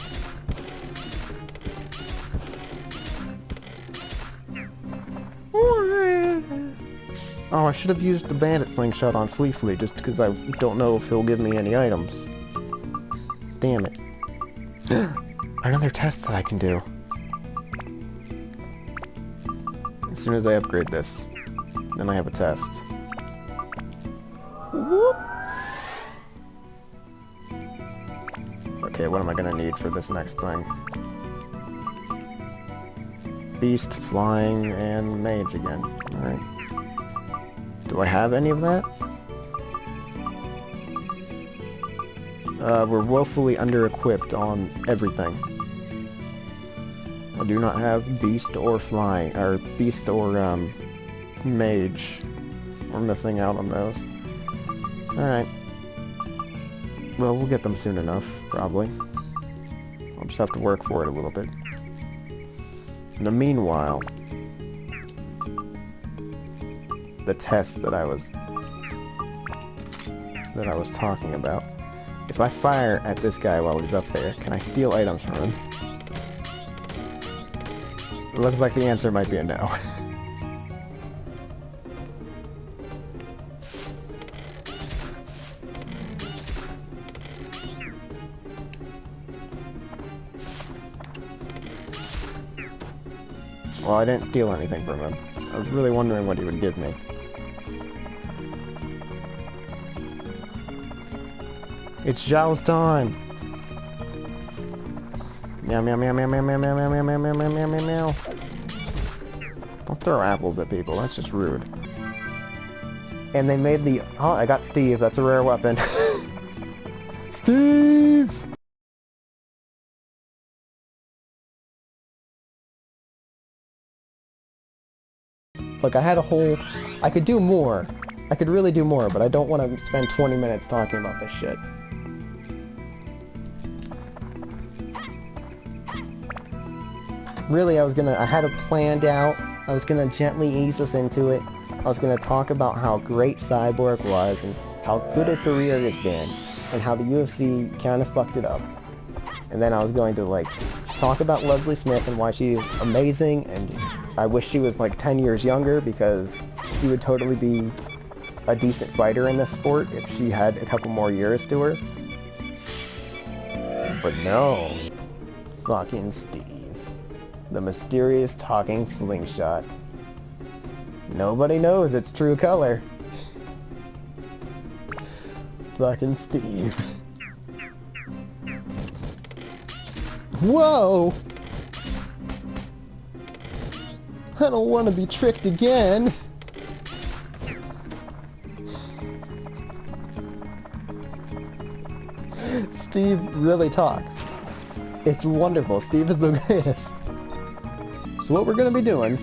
Oh, I should have used the bandit slingshot on Flea just because I don't know if he'll give me any items. Damn it. Another test that I can do. As soon as I upgrade this, then I have a test. Whoop. Okay, what am I gonna need for this next thing? Beast, flying, and mage again. Alright. Do I have any of that? We're woefully under-equipped on everything. I do not have beast or flying, or beast or, mage. We're missing out on those. Alright. Well, we'll get them soon enough, probably. I'll just have to work for it a little bit. In the meanwhile, the test that I was talking about. If I fire at this guy while he's up there, can I steal items from him? It looks like the answer might be a no. Well, I didn't steal anything from him. I was really wondering what he would give me. It's Xiao's time! Meow meow meow meow meow meow meow meow meow meow meow meow meow meow meow. Don't throw apples at people, that's just rude. And they made the... Oh, I got Steve, that's a rare weapon. Steve! Look, I had a whole... I could do more. I could really do more, but I don't want to spend 20 minutes talking about this shit. Really, I had it planned out. I was gonna gently ease us into it. I was gonna talk about how great Cyborg was, and how good a career it's been, and how the UFC kinda fucked it up. And then I was going to, like, talk about Leslie Smith and why she's amazing, and I wish she was, like, 10 years younger, because she would totally be a decent fighter in this sport if she had a couple more years to her. But no. Fucking Steve. The mysterious talking slingshot. Nobody knows its true color. Fucking Steve. Whoa! I don't want to be tricked again. Steve really talks. It's wonderful. Steve is the greatest. So what we're going to be doing,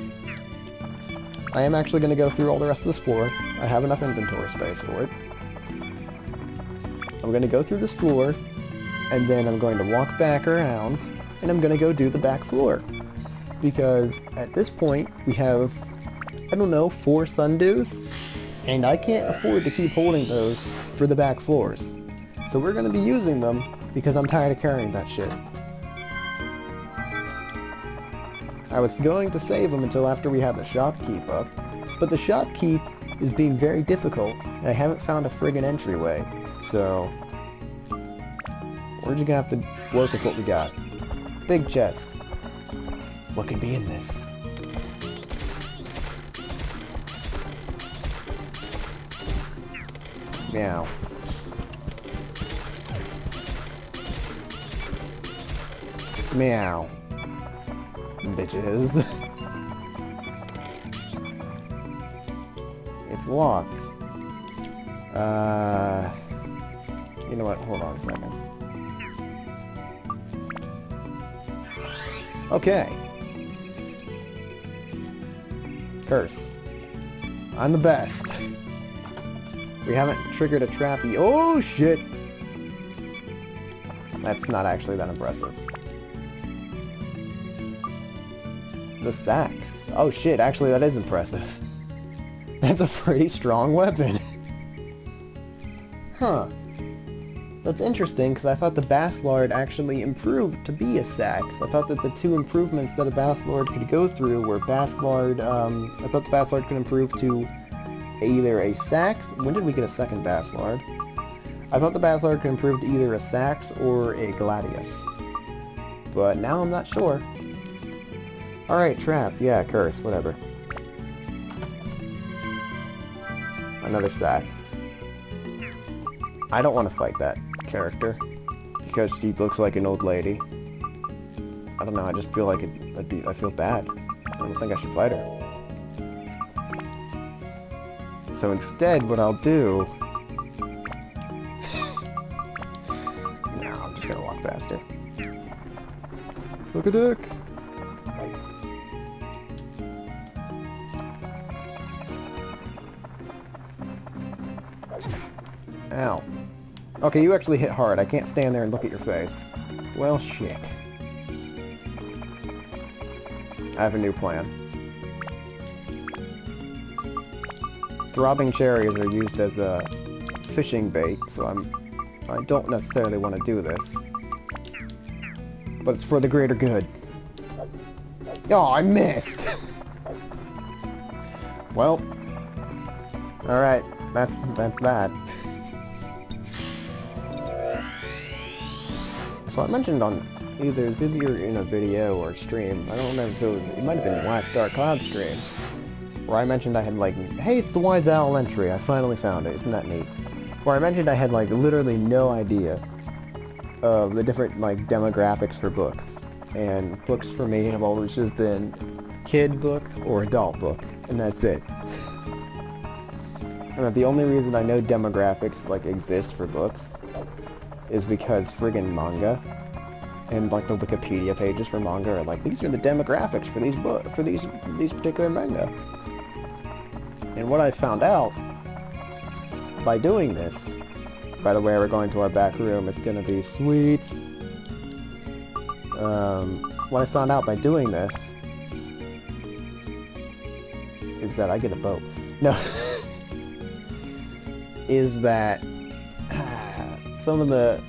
I am actually going to go through all the rest of this floor. I have enough inventory space for it. I'm going to go through this floor, and then I'm going to walk back around, and I'm going to go do the back floor. Because at this point, we have, I don't know, 4 sundews, and I can't afford to keep holding those for the back floors. So we're going to be using them because I'm tired of carrying that shit. I was going to save them until after we had the shopkeep up, but the shopkeep is being very difficult, and I haven't found a friggin' entryway, so we're just gonna have to work with what we got. Big chest. What can be in this? Meow. Meow. Bitches. It's locked. You know what? Hold on a second. Okay. Curse. I'm the best. We haven't triggered a trap yet. Oh shit! That's not actually that impressive. The sacks. Oh shit, actually that is impressive. That's a pretty strong weapon. Huh. That's interesting, because I thought the Basslord actually improved to be a sax. I thought that the 2 improvements that a Basslord could go through were Basslord, I thought the Basslord could improve to either a Sax... When did we get a second Basslard? I thought the Basslard could improve to either a Sax or a Gladius. But now I'm not sure. Alright, Trap. Yeah, Curse. Whatever. Another Sax. I don't want to fight that character. Because she looks like an old lady. I don't know, I just feel like I feel bad. I don't think I should fight her. So instead, what I'll do... No, I'm just gonna walk past her. Suck a dick! Ow. Okay, you actually hit hard. I can't stand there and look at your face. Well, shit. I have a new plan. Throbbing cherries are used as a fishing bait, so I don't necessarily want to do this. But it's for the greater good. Oh, I missed! Well, alright, that's that. So I mentioned on either in a video or stream, I don't remember if it might have been Last Dark Cloud stream, where I mentioned I had like, hey, it's the Wise Owl entry, I finally found it, isn't that neat? Where I mentioned I had like literally no idea of the different like demographics for books. And books for me have always just been kid book or adult book, and that's it. And the only reason I know demographics like exist for books is because friggin' manga and like the Wikipedia pages for manga are like, these are the demographics for these particular manga. And what I found out by doing this, by the way, we're going to our back room, it's gonna be sweet. What I found out by doing this is that I get a boat. No. Is that some of the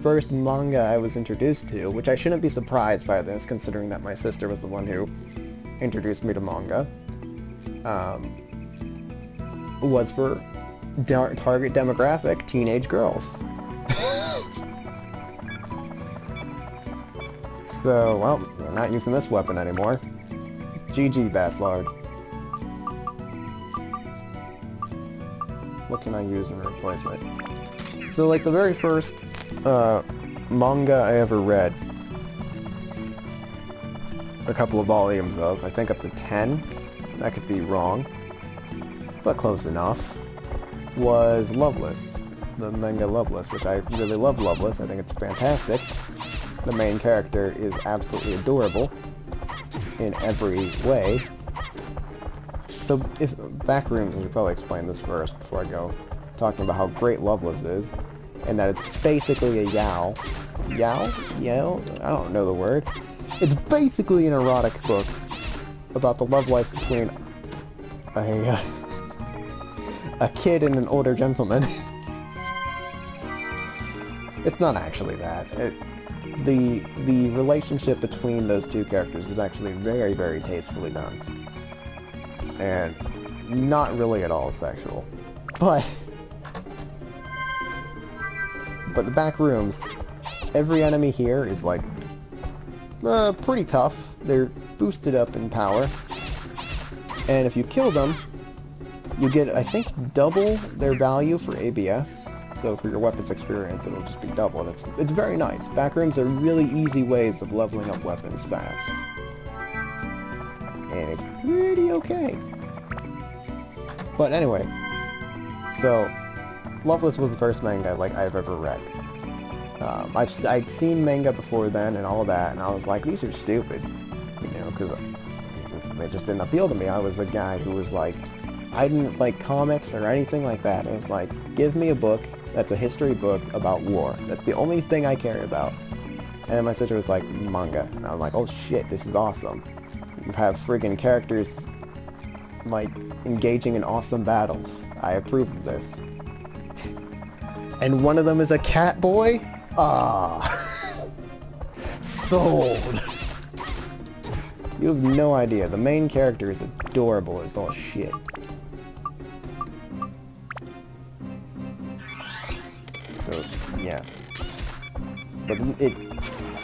first manga I was introduced to, which I shouldn't be surprised by this, considering that my sister was the one who introduced me to manga, was for target demographic teenage girls. So, well, we're not using this weapon anymore. GG, Basslard. What can I use in replacement? So, like, the very first manga I ever read, a couple of volumes of, I think up to 10, I could be wrong, but close enough, was Loveless. The manga Loveless, which I really love Loveless. I think it's fantastic. The main character is absolutely adorable in every way. So, if Backrooms, I should probably explain this first before I go talking about how great Loveless is, and that it's basically a yaoi. Yaoi? I don't know the word. It's basically an erotic book about the love life between a kid and an older gentleman. It's not actually that. The relationship between those two characters is actually very, very tastefully done. And not really at all sexual. But the back rooms, every enemy here is like pretty tough. They're boosted up in power. And if you kill them, you get, I think, double their value for ABS. So for your weapons experience, it'll just be double, and it's very nice. Backrooms are really easy ways of leveling up weapons fast. And it's pretty okay. But anyway, so Loveless was the first manga like I've ever read. I'd seen manga before then and all of that, and I was like, these are stupid, you know, because they just didn't appeal to me. I was a guy who was like, I didn't like comics or anything like that. It was like, give me a book that's a history book about war. That's the only thing I care about. And then my sister was like, manga. And I'm like, oh shit, this is awesome. You have friggin' characters, like, engaging in awesome battles. I approve of this. And one of them is a cat boy? Ah. Sold. You have no idea. The main character is adorable as all shit. So, yeah. But it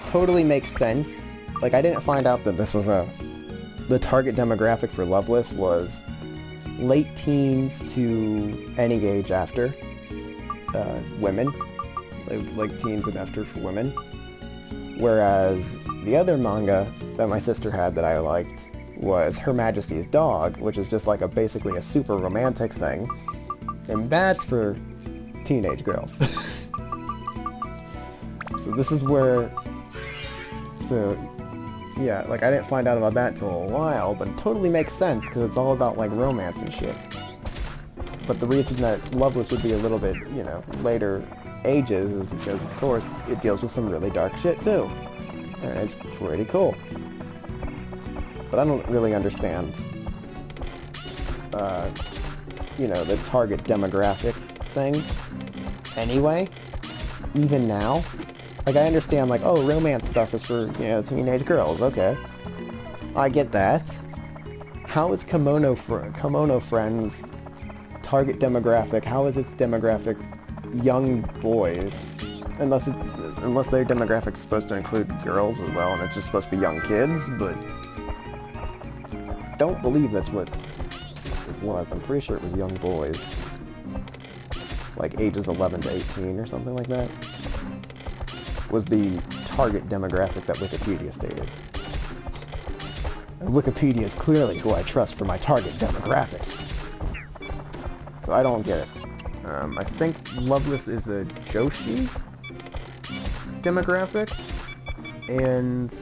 totally makes sense. Like, I didn't find out that this was the target demographic for Loveless was late teens to any age after women. Like teens and after for women. Whereas the other manga that my sister had that I liked was Her Majesty's Dog, which is just like basically a super romantic thing. And that's for teenage girls. So this is where... So, yeah, like I didn't find out about that till a while, but it totally makes sense because it's all about like romance and shit. But the reason that Loveless would be a little bit, you know, later ages is because, of course, it deals with some really dark shit too. And it's pretty cool. But I don't really understand, you know, the target demographic thing anyway, even now. Like, I understand, like, oh, romance stuff is for, you know, teenage girls, okay. I get that. How is Kimono Friends target demographic, how is its demographic young boys? Unless their demographic is supposed to include girls as well, and it's just supposed to be young kids, but... don't believe that's what it was. I'm pretty sure it was young boys. Like ages 11 to 18 or something like that. Was the target demographic that Wikipedia stated. And Wikipedia is clearly who I trust for my target demographics. So I don't get it. I think Loveless is a Joshi demographic, and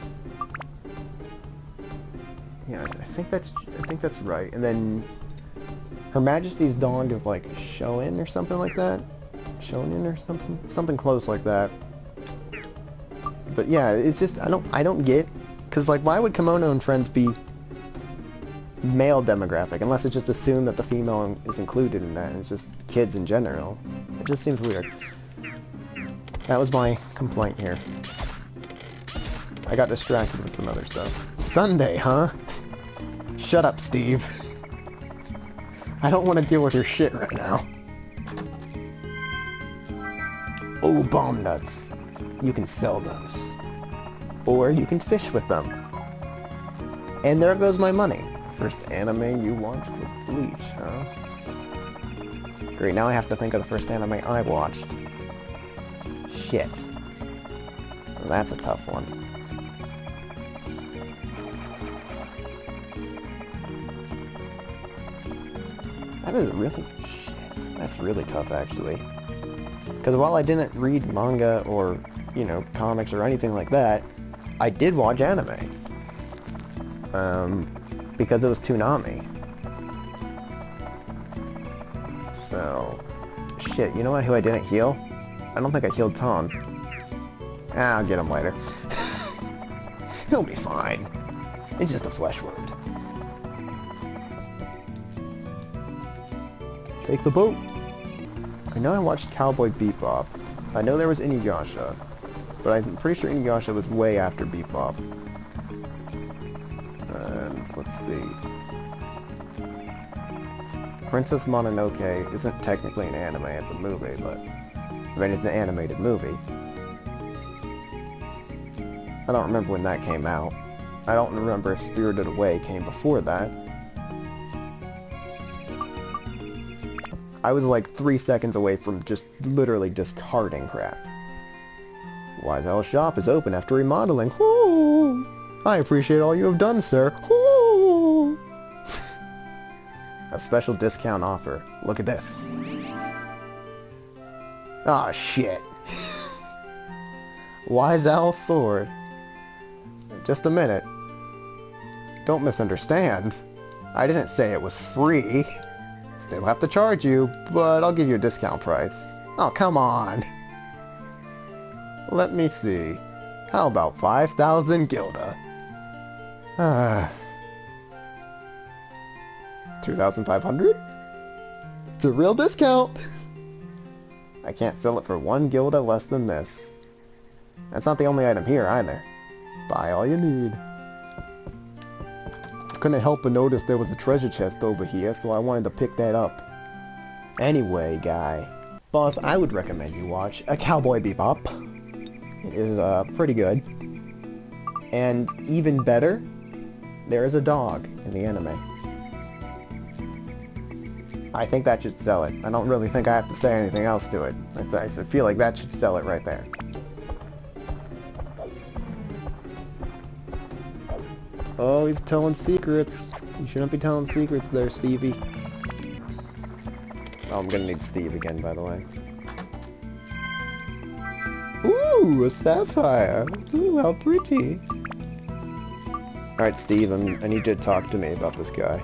yeah, I think that's right. And then Her Majesty's Dog is like Shonen or something like that. Shonen or something close like that. But yeah, it's just I don't get, because like why would Kimono and Friends be male demographic unless it's just assumed that the female is included in that and it's just kids in general. It just seems weird. That was my complaint here. I got distracted with some other stuff. Sunday, huh? Shut up, Steve. I don't want to deal with your shit right now. Oh, bomb nuts. You can sell those. Or you can fish with them. And there goes my money. First anime you watched was Bleach, huh? Great, now I have to think of the first anime I watched. Shit. Well, that's a tough one. That is really... shit. That's really tough, actually. Because while I didn't read manga or, you know, comics or anything like that, I did watch anime. Because it was Toonami. So... shit, you know what, who I didn't heal? I don't think I healed Toan. I'll get him later. He'll be fine. It's just a flesh wound. Take the boat! I know I watched Cowboy Bebop. I know there was Inuyasha. But I'm pretty sure Inuyasha was way after Bebop. And let's see. Princess Mononoke isn't technically an anime, it's a movie, but... I mean, it's an animated movie. I don't remember when that came out. I don't remember if Spirited Away came before that. I was like 3 seconds away from just literally discarding crap. Wiseowl shop is open after remodeling. Ooh, I appreciate all you have done, sir. Ooh. A special discount offer. Look at this. Ah, shit. Wiseowl sword. Just a minute. Don't misunderstand. I didn't say it was free. Still have to charge you, but I'll give you a discount price. Oh, come on. Let me see. How about 5,000 Gilda? 2,500? It's a real discount! I can't sell it for 1 Gilda less than this. That's not the only item here, either. Buy all you need. Couldn't help but notice there was a treasure chest over here, so I wanted to pick that up. Anyway, guy. boss I would recommend you watch, a Cowboy Bebop. It is pretty good. And even better, there is a dog in the anime. I think that should sell it. I don't really think I have to say anything else to it. I feel like that should sell it right there. Oh, he's telling secrets. You shouldn't be telling secrets there, Stevie. Oh, I'm gonna need Steve again, by the way. Ooh, a sapphire. Ooh, how pretty. Alright, Steve, I need you to talk to me about this guy.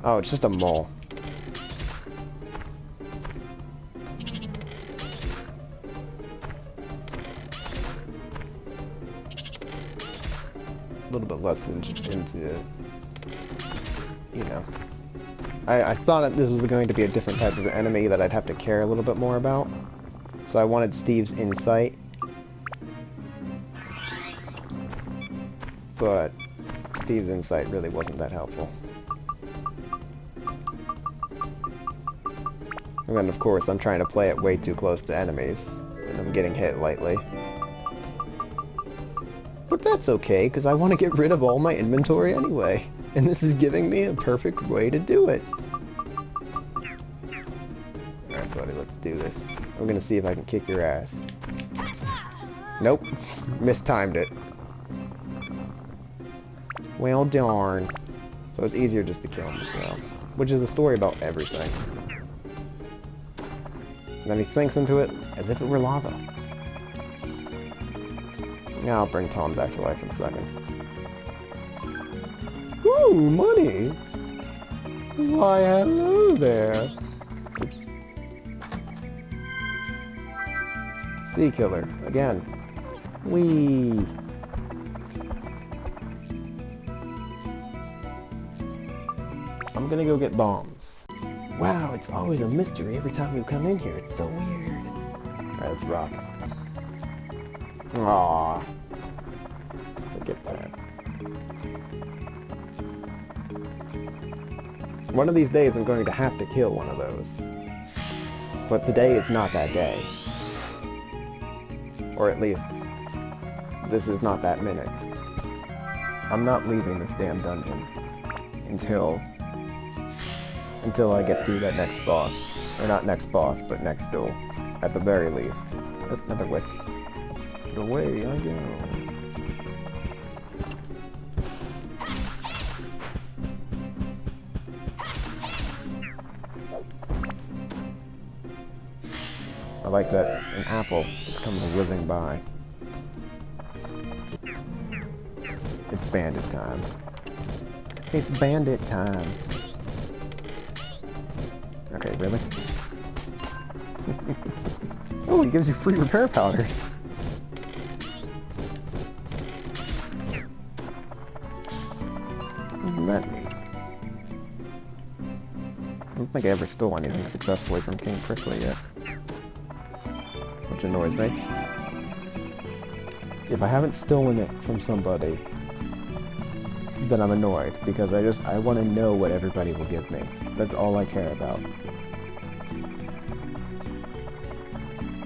Oh, it's just a mole. A little bit less into you know. I thought that this was going to be a different type of enemy that I'd have to care a little bit more about. So I wanted Steve's insight. But Steve's insight really wasn't that helpful. And then of course I'm trying to play it way too close to enemies, and I'm getting hit lightly. But that's okay, because I want to get rid of all my inventory anyway, and this is giving me a perfect way to do it. Alright buddy, let's do this. I'm gonna see if I can kick your ass. Nope, mistimed it. Well darn. So it's easier just to kill him as well. Which is the story about everything. And then he sinks into it as if it were lava. Now I'll bring Tom back to life in a second. Ooh, money! Why, hello there! Oops. Sea Killer, again. Whee! I'm gonna go get bombs. Wow, it's always a mystery every time you come in here. It's so weird. Alright, let's rock. Aww. Look at that. One of these days I'm going to have to kill one of those. But today is not that day. Or at least, this is not that minute. I'm not leaving this damn dungeon until I get through that next boss. Or not next boss, but next duel. At the very least. Oh, another witch. Away I go. I like that an apple is coming whizzing by. It's bandit time. It's bandit time. Okay, really? Oh, he gives you free repair powders. Isn't that neat? I don't think I ever stole anything successfully from King Prickly yet. Which annoys me. If I haven't stolen it from somebody, then I'm annoyed, because I want to know what everybody will give me. That's all I care about.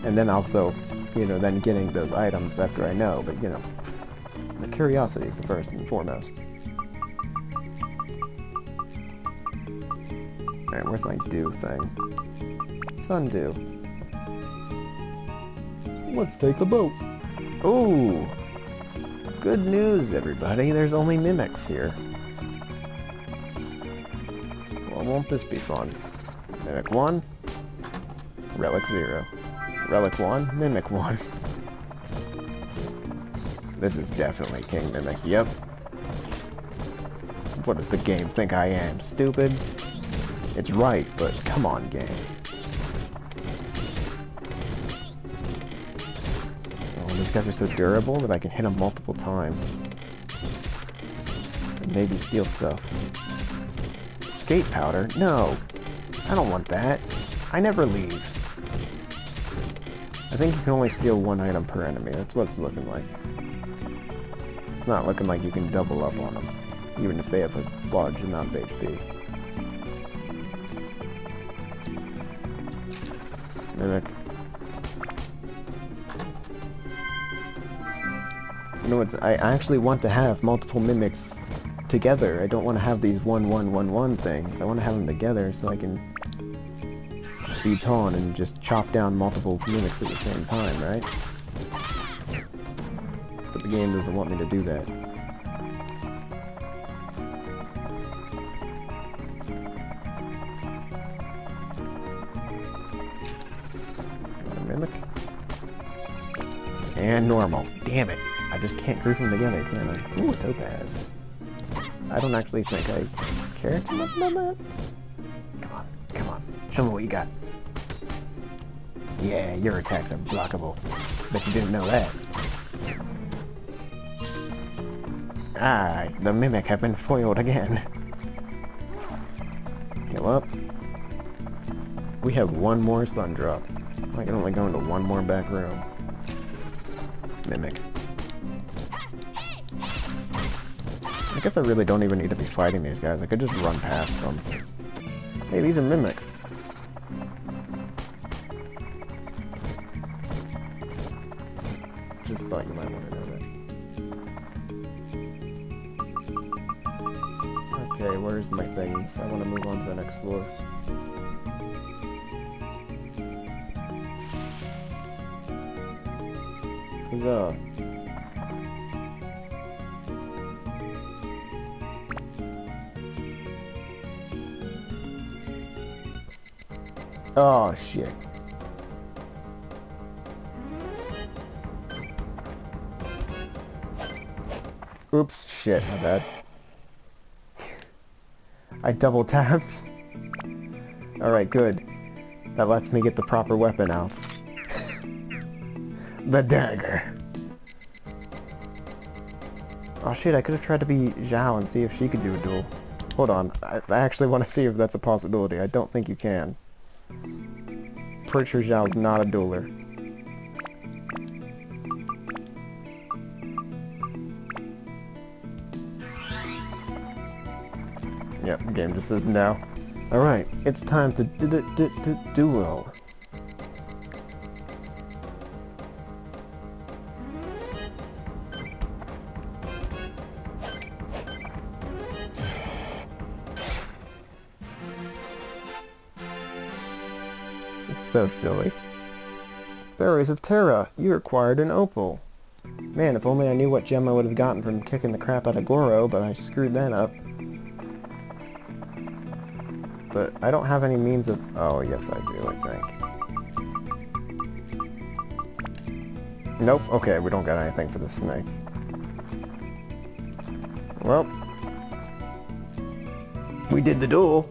And then also, you know, then getting those items after I know, but you know, the curiosity is the first and foremost. Alright, where's my dew thing? Sundew. Let's take the boat. Ooh! Good news, everybody. There's only mimics here. Well, won't this be fun? Mimic 1. Relic 0. Relic 1. Mimic 1. This is definitely King Mimic. Yep. What does the game think I am? Stupid? It's right, but come on, game. Oh, these guys are so durable that I can hit them multiple times. And maybe steal stuff. Skate powder? No! I don't want that. I never leave. I think you can only steal one item per enemy. That's what it's looking like. It's not looking like you can double up on them, even if they have a large amount of HP. Mimic. You know what? I actually want to have multiple mimics together. I don't want to have these 1-1-1-1 things. I want to have them together so I can be Toan and just chop down multiple mimics at the same time, right? But the game doesn't want me to do that. Mimic. And normal. Damn it. I just can't group them together, can I? Ooh, topaz. I don't actually think I care too much about that. Come on, come on. Show me what you got. Yeah, your attacks are blockable. Bet you didn't know that. Ah, the mimic have been foiled again. Heal up. We have one more sun drop. I can only go into one more back room. Mimic. I guess I really don't even need to be fighting these guys. I could just run past them. Hey, these are mimics. Just thought you might want to know that. Okay, where's my things? I want to move on to the next floor. Huzzah. Oh, shit. Oops, shit, my bad. I double tapped. Alright, good. That lets me get the proper weapon out. The dagger. Oh shit, I could have tried to be Xiao and see if she could do a duel. Hold on, I actually want to see if that's a possibility. I don't think you can. Pretty sure Xiao's not a dueler. Yep, game just says no. Alright, it's time to duel. So silly. Fairies of Terra, you acquired an opal. Man, if only I knew what gem I would have gotten from kicking the crap out of Goro, but I screwed that up. But I don't have any means of... Oh, yes I do, I think. Nope, okay, we don't got anything for the snake. Well, we did the duel.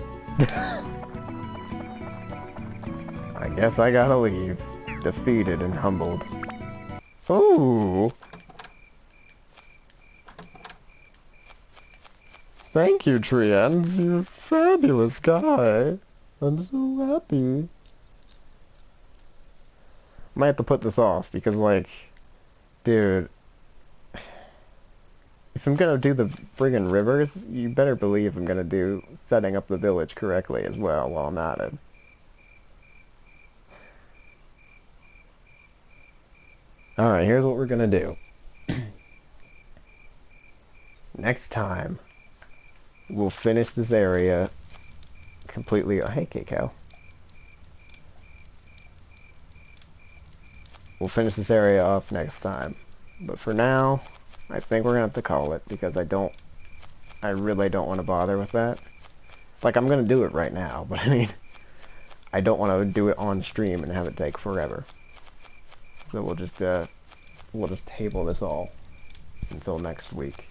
I guess I gotta leave. Defeated and humbled. Ooh! Thank you, Treant. You're a fabulous guy. I'm so happy. Might have to put this off because, like, dude, if I'm gonna do the friggin' rivers, you better believe I'm gonna do setting up the village correctly as well while I'm at it. Alright, here's what we're gonna do. Next time, we'll finish this area completely. Oh, hey, Keiko. We'll finish this area off next time. But for now, I think we're gonna have to call it because I really don't want to bother with that. Like, I'm gonna do it right now, but I mean, I don't want to do it on stream and have it take forever. So we'll just table this all until next week.